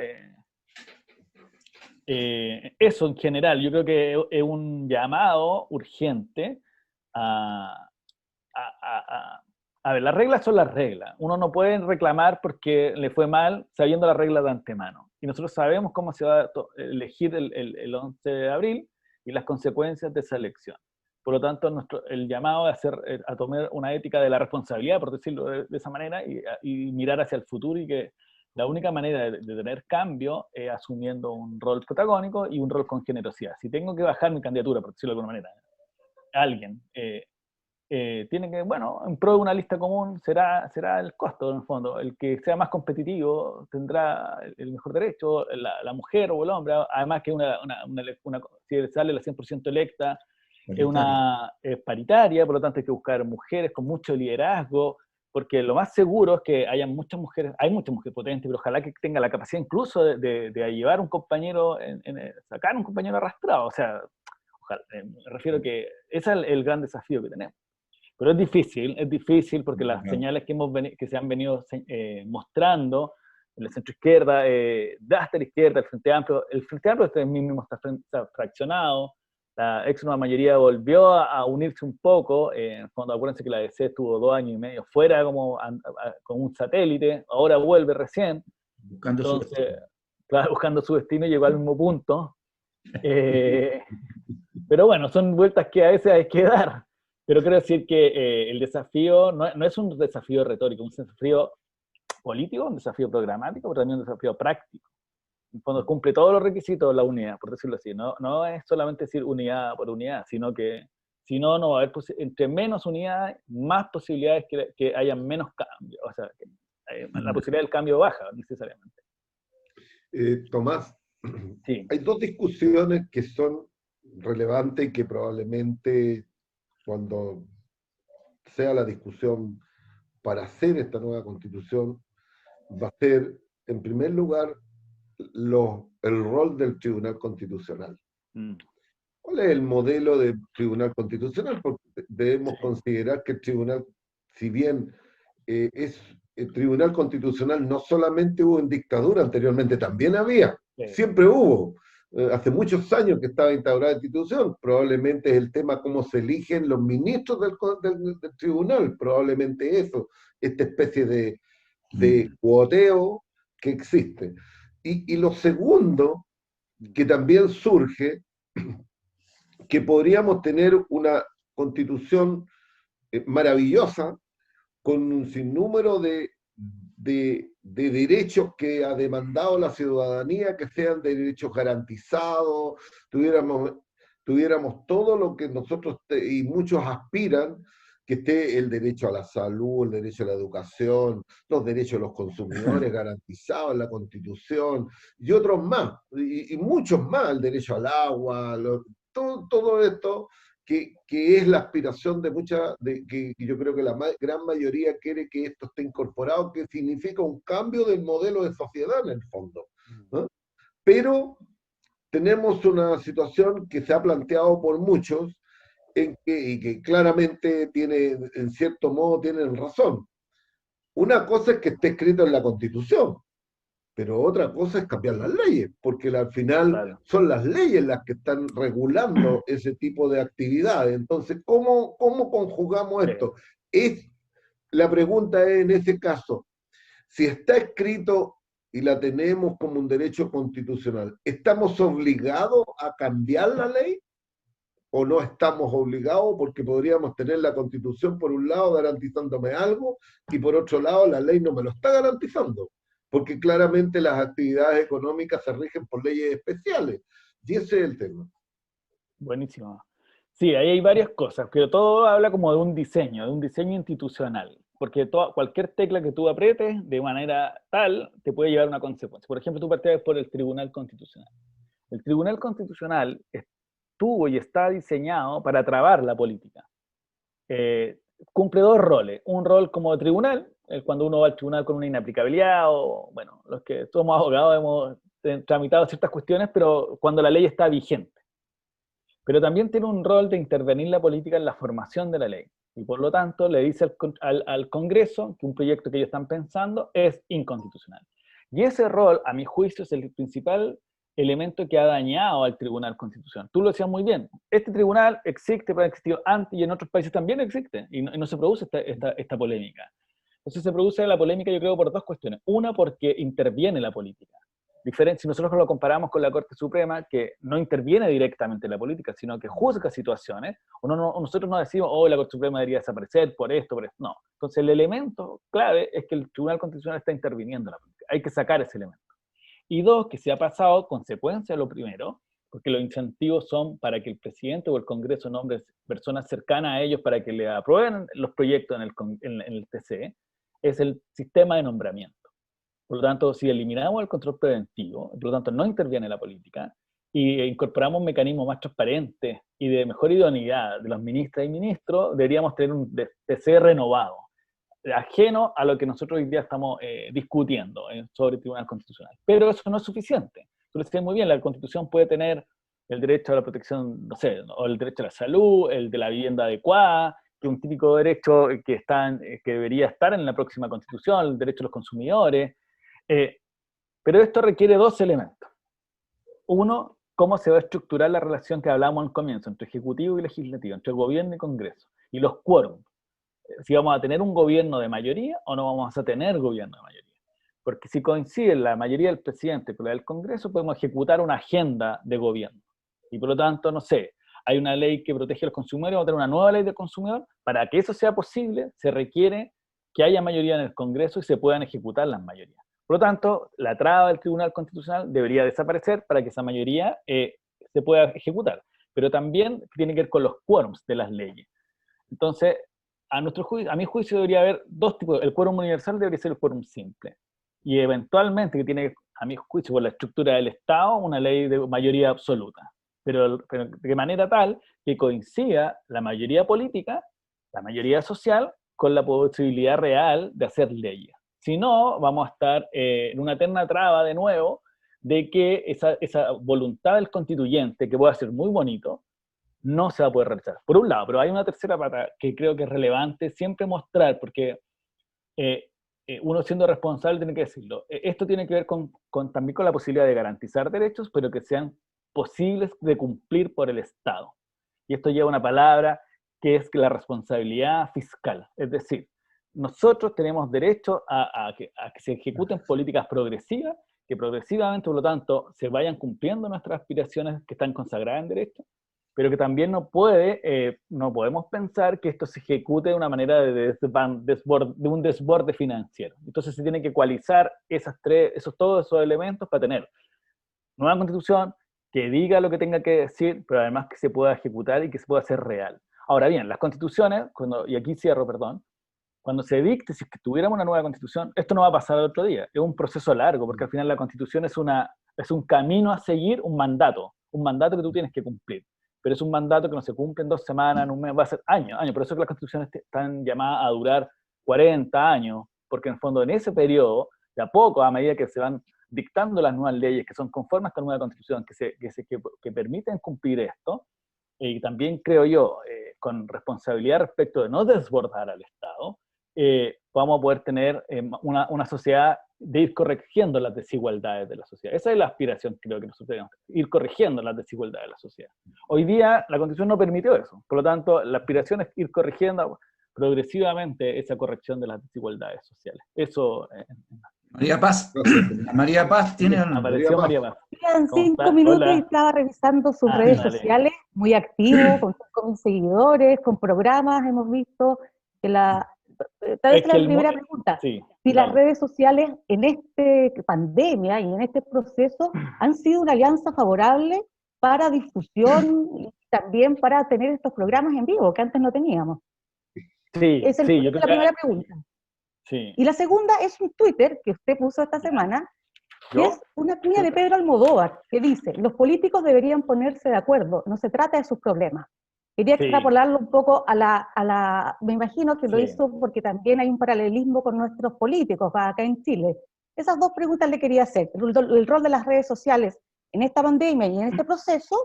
[SPEAKER 3] Eso en general, yo creo que es un llamado urgente a, a ver, las reglas son las reglas. Uno no puede reclamar porque le fue mal sabiendo las reglas de antemano. Y nosotros sabemos cómo se va a elegir el 11 de abril y las consecuencias de esa elección. Por lo tanto, el llamado a tomar una ética de la responsabilidad, por decirlo de esa manera, y mirar hacia el futuro, y que la única manera de tener cambio es asumiendo un rol protagónico y un rol con generosidad. Si tengo que bajar mi candidatura, por decirlo de alguna manera, alguien tiene que, bueno, en pro de una lista común será el costo, en el fondo. El que sea más competitivo tendrá el mejor derecho, la mujer o el hombre, además que si sale la 100% electa, es paritaria, por lo tanto hay que buscar mujeres con mucho liderazgo, porque lo más seguro es que hay muchas mujeres potentes, pero ojalá que tenga la capacidad incluso de llevar un compañero, sacar un compañero arrastrado, o sea, ojalá, me refiero que ese es el gran desafío que tenemos. Pero es difícil porque las señales que se han venido mostrando en la centroizquierda, hasta la izquierda, el Frente Amplio este mismo está fraccionado, la ex nueva mayoría volvió a unirse un poco, cuando acuérdense que la DC estuvo 2 años y medio fuera como un satélite, ahora vuelve recién,
[SPEAKER 1] Buscando
[SPEAKER 3] entonces,
[SPEAKER 1] su destino.
[SPEAKER 3] claro, buscando su destino y llegó al mismo punto. Pero bueno, son vueltas que a veces hay que dar. Pero quiero decir que el desafío no es un desafío retórico, es un desafío político, un desafío programático, pero también un desafío práctico. En fondo cumple todos los requisitos de la unidad, por decirlo así. No es solamente decir unidad por unidad, sino que si no va a haber entre menos unidades, más posibilidades que haya menos cambio. O sea, la posibilidad del cambio baja necesariamente.
[SPEAKER 2] Tomás,
[SPEAKER 3] Sí.
[SPEAKER 2] hay dos discusiones que son relevantes y que probablemente cuando sea la discusión para hacer esta nueva constitución va a ser, en primer lugar, el rol del Tribunal Constitucional. ¿Cuál es el modelo de Tribunal Constitucional? Porque debemos considerar que el Tribunal, si bien es el Tribunal Constitucional, no solamente hubo en dictadura, anteriormente también había, siempre hubo. Hace muchos años que estaba instaurada la institución, probablemente es el tema cómo se eligen los ministros del tribunal, probablemente eso, esta especie de cuoteo que existe. Y lo segundo, que también surge, que podríamos tener una constitución maravillosa, con un sinnúmero de derechos que ha demandado la ciudadanía, que sean derechos garantizados, tuviéramos todo lo que nosotros y muchos aspiran, que esté el derecho a la salud, el derecho a la educación, los derechos de los consumidores garantizados en la Constitución, y otros más, y muchos más, el derecho al agua, todo esto, que es la aspiración que yo creo que la gran mayoría quiere que esto esté incorporado, que significa un cambio del modelo de sociedad en el fondo, ¿no? Pero tenemos una situación que se ha planteado por muchos y que claramente tiene, en cierto modo, tienen razón. Una cosa es que esté escrito en la Constitución, pero otra cosa es cambiar las leyes, porque al final
[SPEAKER 3] Claro.
[SPEAKER 2] son las leyes las que están regulando ese tipo de actividades. Entonces, ¿cómo conjugamos
[SPEAKER 3] Sí.
[SPEAKER 2] esto? La pregunta es, en ese caso, si está escrito y la tenemos como un derecho constitucional, ¿estamos obligados a cambiar la ley? ¿O no estamos obligados porque podríamos tener la Constitución por un lado garantizándome algo y por otro lado la ley no me lo está garantizando? Porque claramente las actividades económicas se rigen por leyes especiales. Y ese es el tema.
[SPEAKER 3] Buenísimo. Sí, ahí hay varias cosas, pero todo habla como de un diseño institucional, porque cualquier tecla que tú aprietes de manera tal te puede llevar a una consecuencia. Por ejemplo, tú partías por el Tribunal Constitucional. El Tribunal Constitucional estuvo y está diseñado para trabar la política. Cumple dos roles. Un rol como tribunal, cuando uno va al tribunal con una inaplicabilidad, o bueno, los que somos abogados hemos tramitado ciertas cuestiones, pero cuando la ley está vigente. Pero también tiene un rol de intervenir la política en la formación de la ley. Y por lo tanto le dice al Congreso que un proyecto que ellos están pensando es inconstitucional. Y ese rol, a mi juicio, es el principal elemento que ha dañado al Tribunal Constitucional. Tú lo decías muy bien, este tribunal existe, pero ha existido antes y en otros países también existe, y no se produce esta polémica. Entonces se produce la polémica, yo creo, por dos cuestiones. Una, porque interviene la política. Si nosotros lo comparamos con la Corte Suprema, que no interviene directamente en la política, sino que juzga situaciones, nosotros no decimos, oh, la Corte Suprema debería desaparecer por esto, no. Entonces el elemento clave es que el Tribunal Constitucional está interviniendo en la política. Hay que sacar ese elemento. Y dos, que se ha pasado consecuencia lo primero, porque los incentivos son para que el presidente o el Congreso nombre personas cercanas a ellos para que le aprueben los proyectos en el TC, es el sistema de nombramiento. Por lo tanto, si eliminamos el control preventivo, por lo tanto no interviene la política, y incorporamos mecanismos más transparentes y de mejor idoneidad de los ministras y ministros, deberíamos tener un TC renovado, ajeno a lo que nosotros hoy día estamos discutiendo sobre el Tribunal Constitucional. Pero eso no es suficiente. Tú lo sabes muy bien, la Constitución puede tener el derecho a la protección, no sé, o el derecho a la salud, el de la vivienda adecuada, que es un típico derecho que debería estar en la próxima Constitución, el derecho a los consumidores. Pero esto requiere dos elementos. Uno, cómo se va a estructurar la relación que hablábamos al comienzo, entre Ejecutivo y Legislativo, entre Gobierno y Congreso, y los quórums. Si vamos a tener un gobierno de mayoría o no vamos a tener gobierno de mayoría. Porque si coincide la mayoría del presidente con la del Congreso, podemos ejecutar una agenda de gobierno. Y por lo tanto, no sé, hay una ley que protege a los consumidores, vamos a tener una nueva ley del consumidor. Para que eso sea posible, se requiere que haya mayoría en el Congreso y se puedan ejecutar las mayorías. Por lo tanto, la traba del Tribunal Constitucional debería desaparecer para que esa mayoría se pueda ejecutar. Pero también tiene que ver con los quórums de las leyes. Entonces, a mi juicio debería haber dos tipos. El quórum universal debería ser el quórum simple. Y eventualmente, que tiene, a mi juicio, por la estructura del Estado, una ley de mayoría absoluta. Pero de manera tal que coincida la mayoría política, la mayoría social, con la posibilidad real de hacer leyes. Si no, vamos a estar en una eterna traba de nuevo de que esa voluntad del constituyente, que puede ser muy bonito, no se va a poder realizar. Por un lado, pero hay una tercera pata que creo que es relevante siempre mostrar, porque uno siendo responsable tiene que decirlo. Esto tiene que ver también con la posibilidad de garantizar derechos, pero que sean posibles de cumplir por el Estado. Y esto lleva una palabra que es la responsabilidad fiscal. Es decir, nosotros tenemos derecho a que se ejecuten políticas progresivas, que progresivamente, por lo tanto, se vayan cumpliendo nuestras aspiraciones que están consagradas en derecho, pero que también no podemos pensar que esto se ejecute de una manera de un desborde financiero. Entonces se tiene que ecualizar todos esos elementos para tener nueva constitución que diga lo que tenga que decir, pero además que se pueda ejecutar y que se pueda hacer real. Ahora bien, las constituciones, y aquí cierro, perdón, cuando se dicte, si es que tuviéramos una nueva constitución, esto no va a pasar el otro día, es un proceso largo, porque al final la constitución es un camino a seguir, un mandato que tú tienes que cumplir. Pero es un mandato que no se cumple en 2 semanas, en un mes, va a ser años. Por eso que las constituciones están llamadas a durar 40 años, porque en el fondo en ese periodo, de a poco, a medida que se van dictando las nuevas leyes que son conformes a esta nueva constitución, que permiten cumplir esto, y también creo yo, con responsabilidad respecto de no desbordar al Estado, vamos a poder tener una sociedad de ir corrigiendo las desigualdades de la sociedad. Esa es la aspiración, creo que nosotros tenemos, ir corrigiendo las desigualdades de la sociedad. Hoy día la Constitución no permitió eso, por lo tanto la aspiración es ir corrigiendo progresivamente esa corrección de las desigualdades sociales. Eso...
[SPEAKER 1] María Paz.
[SPEAKER 2] Gracias.
[SPEAKER 1] María Paz tiene...
[SPEAKER 3] Apareció María Paz.
[SPEAKER 4] Quedan
[SPEAKER 3] ¿Cómo
[SPEAKER 4] 5
[SPEAKER 3] está?
[SPEAKER 4] minutos y
[SPEAKER 3] Hola.
[SPEAKER 4] estaba revisando sus redes
[SPEAKER 3] Ándale.
[SPEAKER 4] sociales, muy activo, con 5.000 seguidores, con programas, hemos visto que la... Tal vez
[SPEAKER 3] Es que
[SPEAKER 4] la primera pregunta,
[SPEAKER 3] sí,
[SPEAKER 4] si las
[SPEAKER 3] dale.
[SPEAKER 4] redes sociales en esta pandemia y en este proceso han sido una alianza favorable para difusión y también para tener estos programas en vivo que antes no teníamos.
[SPEAKER 3] Sí,
[SPEAKER 4] Esa es
[SPEAKER 3] sí, yo creo
[SPEAKER 4] la
[SPEAKER 3] que...
[SPEAKER 4] primera pregunta.
[SPEAKER 3] Sí.
[SPEAKER 4] Y la segunda es un Twitter que usted puso esta semana, que
[SPEAKER 3] ¿Yo?
[SPEAKER 4] es una cuña de Pedro Almodóvar, que dice, los políticos deberían ponerse de acuerdo, no se trata de sus problemas. Quería
[SPEAKER 3] Sí.
[SPEAKER 4] extrapolarlo un poco a la me imagino que lo
[SPEAKER 3] Sí.
[SPEAKER 4] hizo porque también hay un paralelismo con nuestros políticos acá en Chile. Esas dos preguntas le quería hacer, el rol de las redes sociales en esta pandemia y en este proceso,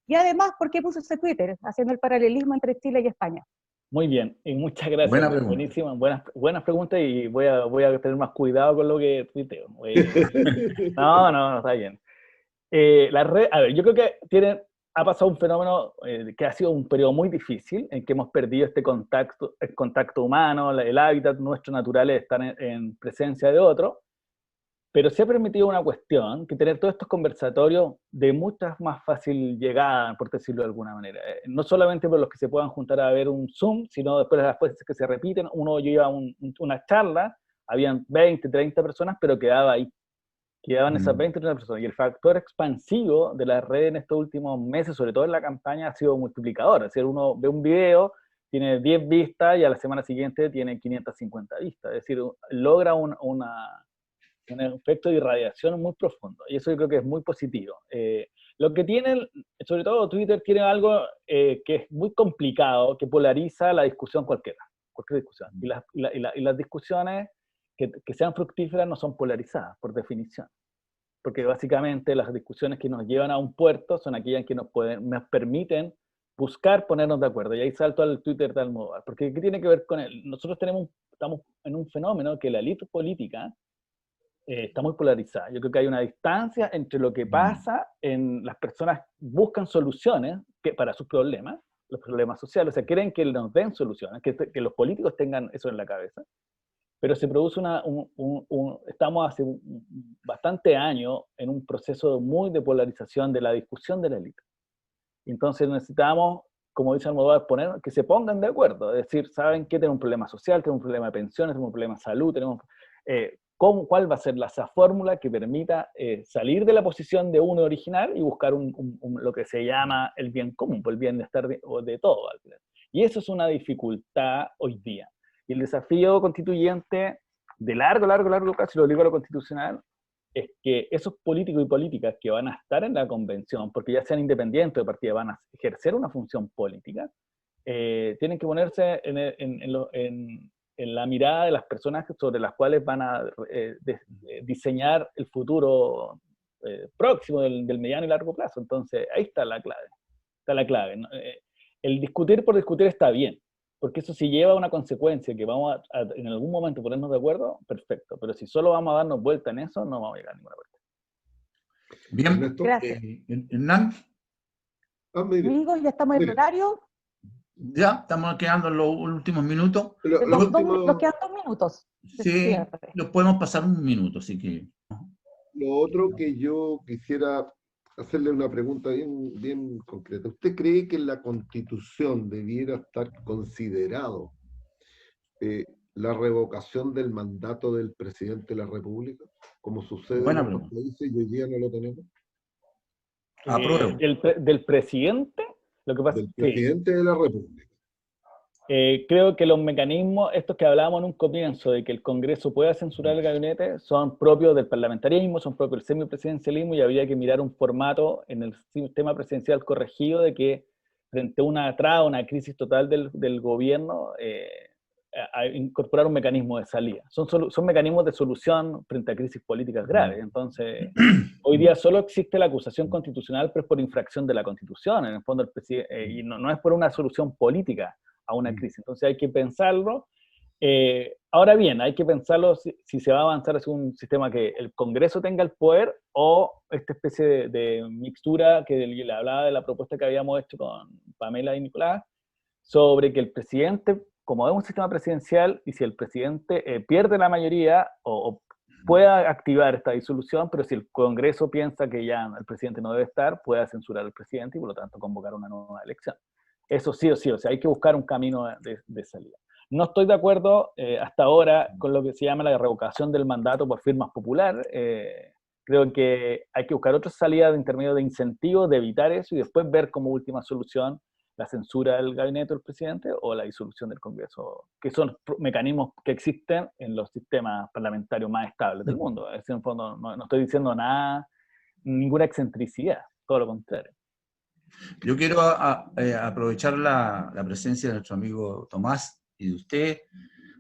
[SPEAKER 4] y además, ¿por qué puso ese Twitter, haciendo el paralelismo entre Chile y España?
[SPEAKER 3] Muy bien, y muchas gracias.
[SPEAKER 1] Buena pregunta.
[SPEAKER 3] Buenísimas, buenas preguntas, y voy a tener más cuidado con lo que tuiteo. No, está bien. A ver, yo creo que ha pasado un fenómeno que ha sido un periodo muy difícil, en que hemos perdido el contacto humano, el hábitat nuestro natural es estar en presencia de otro, pero se ha permitido una cuestión, que tener todos estos conversatorios de mucha más fácil llegada, por decirlo de alguna manera. No solamente por los que se puedan juntar a ver un Zoom, sino después de las veces que se repiten. Yo iba a una charla, habían 20, 30 personas, pero quedaban esas 20, 30 personas. Y el factor expansivo de las redes en estos últimos meses, sobre todo en la campaña, ha sido multiplicador. Es decir, uno ve un video, tiene 10 vistas y a la semana siguiente tiene 550 vistas. Es decir, logra un efecto de irradiación muy profundo, y eso yo creo que es muy positivo. Lo que tiene, sobre todo Twitter, tiene algo que es muy complicado, que polariza la discusión cualquier discusión, y las discusiones que sean fructíferas no son polarizadas, por definición, porque básicamente las discusiones que nos llevan a un puerto son aquellas que nos permiten buscar ponernos de acuerdo, y ahí salto al Twitter de Almodóvar, porque ¿qué tiene que ver con él? Nosotros estamos en un fenómeno que la élite política está muy polarizada. Yo creo que hay una distancia entre lo que pasa en las personas buscan soluciones para sus problemas, los problemas sociales, o sea, quieren que nos den soluciones, que los políticos tengan eso en la cabeza, pero se produce estamos hace bastante años en un proceso muy de polarización de la discusión de la élite. Entonces necesitamos, como dice Almodóvar, que se pongan de acuerdo, es decir, ¿saben qué? Tenemos un problema social, tenemos un problema de pensiones, tenemos un problema de salud, ¿cuál va a ser esa fórmula que permita salir de la posición de uno original y buscar lo que se llama el bien común, el bienestar de todo? Y eso es una dificultad hoy día. Y el desafío constituyente de largo plazo, y lo digo a lo constitucional, es que esos políticos y políticas que van a estar en la convención, porque ya sean independientes de partida, van a ejercer una función política, tienen que ponerse en la mirada de las personas sobre las cuales van a diseñar el futuro próximo del mediano y largo plazo. Entonces, ahí está la clave. ¿No? El discutir por discutir está bien, porque eso si lleva a una consecuencia que vamos a en algún momento ponernos de acuerdo, perfecto, pero si solo vamos a darnos vuelta en eso, no vamos a llegar a ninguna parte.
[SPEAKER 1] Bien,
[SPEAKER 4] gracias.
[SPEAKER 1] Hernán.
[SPEAKER 4] Amigos, ya estamos en horario.
[SPEAKER 1] Ya, estamos quedando en los últimos minutos.
[SPEAKER 4] Nos quedan 2 minutos.
[SPEAKER 1] Sí, los podemos pasar un minuto, así que...
[SPEAKER 2] Lo otro que yo quisiera hacerle una pregunta bien concreta. ¿Usted cree que en la Constitución debiera estar considerado la revocación del mandato del presidente de la República, como sucede en otros países y hoy día no lo tenemos?
[SPEAKER 1] Apruebo.
[SPEAKER 3] ¿Del presidente? Lo que pasa,
[SPEAKER 2] del presidente de la República.
[SPEAKER 3] Creo que los mecanismos, estos que hablábamos en un comienzo, de que el Congreso pueda censurar el gabinete, son propios del parlamentarismo, son propios del semipresidencialismo, y habría que mirar un formato en el sistema presidencial corregido de que frente a una crisis total del gobierno, a incorporar un mecanismo de salida. Son mecanismos de solución frente a crisis políticas graves. Entonces, hoy día solo existe la acusación constitucional, pero es por infracción de la Constitución, en el fondo, y no es por una solución política a una crisis. Entonces hay que pensarlo. Ahora bien, hay que pensarlo si se va a avanzar hacia un sistema que el Congreso tenga el poder o esta especie de mixtura que le hablaba de la propuesta que habíamos hecho con Pamela y Nicolás, sobre que el presidente, como es un sistema presidencial, y si el presidente pierde la mayoría o pueda activar esta disolución, pero si el Congreso piensa que ya el presidente no debe estar, pueda censurar al presidente y por lo tanto convocar una nueva elección. Eso sí o sí, o sea, hay que buscar un camino de salida. No estoy de acuerdo hasta ahora con lo que se llama la revocación del mandato por firmas popular. Creo que hay que buscar otras salidas de intermedio de incentivos, de evitar eso y después ver como última solución la censura del gabinete del presidente o la disolución del Congreso, que son mecanismos que existen en los sistemas parlamentarios más estables del mundo. Es, en fondo, no estoy diciendo nada, ninguna excentricidad, todo lo contrario.
[SPEAKER 1] Yo quiero aprovechar la presencia de nuestro amigo Tomás y de usted,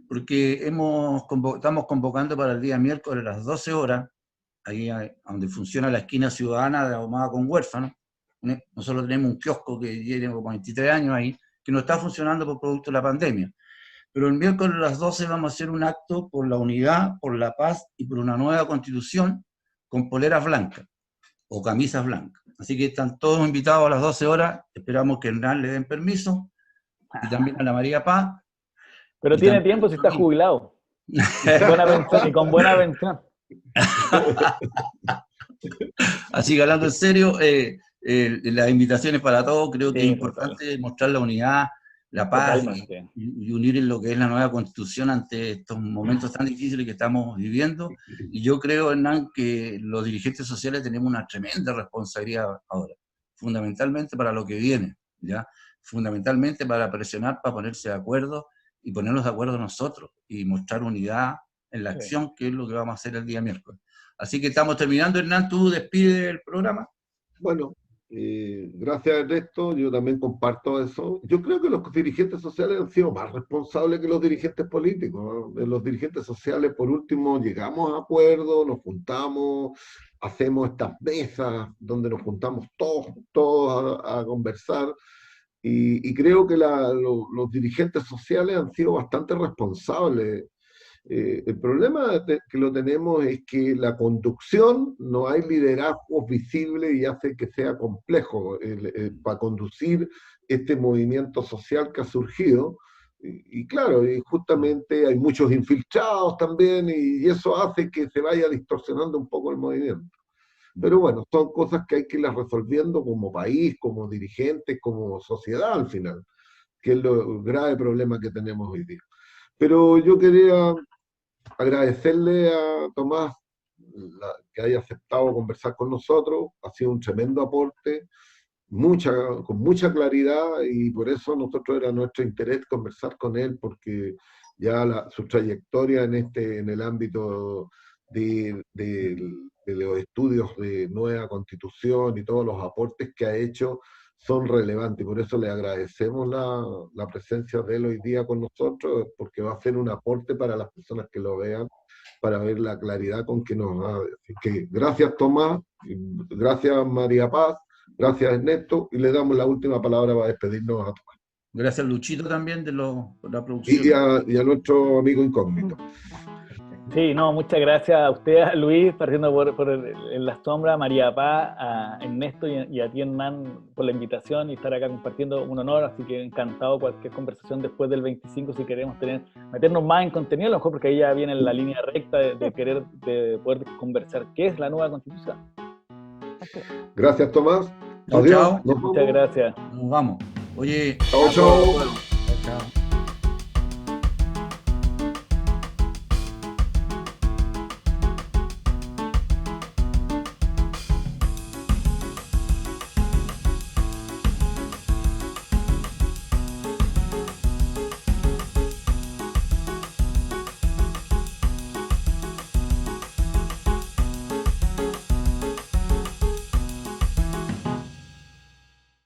[SPEAKER 1] porque estamos convocando para el día miércoles a las 12 horas, ahí donde funciona la esquina ciudadana de Ahumada con Huérfano. Nosotros tenemos un kiosco que tiene como 23 años ahí, que no está funcionando por producto de la pandemia. Pero el miércoles a las 12 vamos a hacer un acto por la unidad, por la paz y por una nueva constitución con poleras blancas o camisas blancas. Así que están todos invitados a las 12 horas. Esperamos que Hernán le den permiso y también a la María Paz.
[SPEAKER 3] Pero tiene tiempo si está jubilado. Y con buena pensión.
[SPEAKER 1] Así que hablando en serio, las invitaciones para todos, creo que es importante mostrar la unidad, la paz y unir en lo que es la nueva constitución ante estos momentos tan difíciles que estamos viviendo. Y yo creo, Hernán, que los dirigentes sociales tenemos una tremenda responsabilidad ahora, fundamentalmente para lo que viene, ¿ya? Fundamentalmente para presionar, para ponerse de acuerdo y ponernos de acuerdo nosotros y mostrar unidad en la acción, que es lo que vamos a hacer el día miércoles. Así que estamos terminando. Hernán, tú despide el programa.
[SPEAKER 2] Bueno, gracias Ernesto, yo también comparto eso. Yo creo que los dirigentes sociales han sido más responsables que los dirigentes políticos, ¿no? Los dirigentes sociales, por último, llegamos a acuerdos, nos juntamos, hacemos estas mesas donde nos juntamos todos a conversar. Y creo que los dirigentes sociales han sido bastante responsables. El problema que lo tenemos es que la conducción, no hay liderazgo visible y hace que sea complejo para conducir este movimiento social que ha surgido. Y claro, y justamente hay muchos infiltrados también y eso hace que se vaya distorsionando un poco el movimiento. Pero bueno, son cosas que hay que irlas resolviendo como país, como dirigentes, como sociedad al final, que es el grave problema que tenemos hoy día. Pero yo quería agradecerle a Tomás que haya aceptado conversar con nosotros, ha sido un tremendo aporte, con mucha claridad, y por eso nosotros era nuestro interés conversar con él, porque ya su trayectoria en el ámbito de los estudios de nueva constitución y todos los aportes que ha hecho son relevantes, y por eso le agradecemos la presencia de él hoy día con nosotros, porque va a ser un aporte para las personas que lo vean, para ver la claridad con que nos va. Así que gracias Tomás, gracias María Paz, gracias Ernesto, y le damos la última palabra para despedirnos a Tomás.
[SPEAKER 1] Gracias Luchito también por la producción.
[SPEAKER 2] Y a nuestro amigo incógnito.
[SPEAKER 3] Sí, no, muchas gracias a usted, Luis, partiendo por en la sombra, a María Paz, a Ernesto y a ti, Hernán, por la invitación y estar acá compartiendo, un honor, así que encantado cualquier conversación después del 25, si queremos meternos más en contenido, a lo mejor porque ahí ya viene la línea recta de poder conversar qué es la nueva Constitución.
[SPEAKER 2] Gracias, Tomás.
[SPEAKER 1] Adiós.
[SPEAKER 3] Muchas gracias.
[SPEAKER 1] Nos vamos. Oye.
[SPEAKER 2] Chao.
[SPEAKER 1] Chao.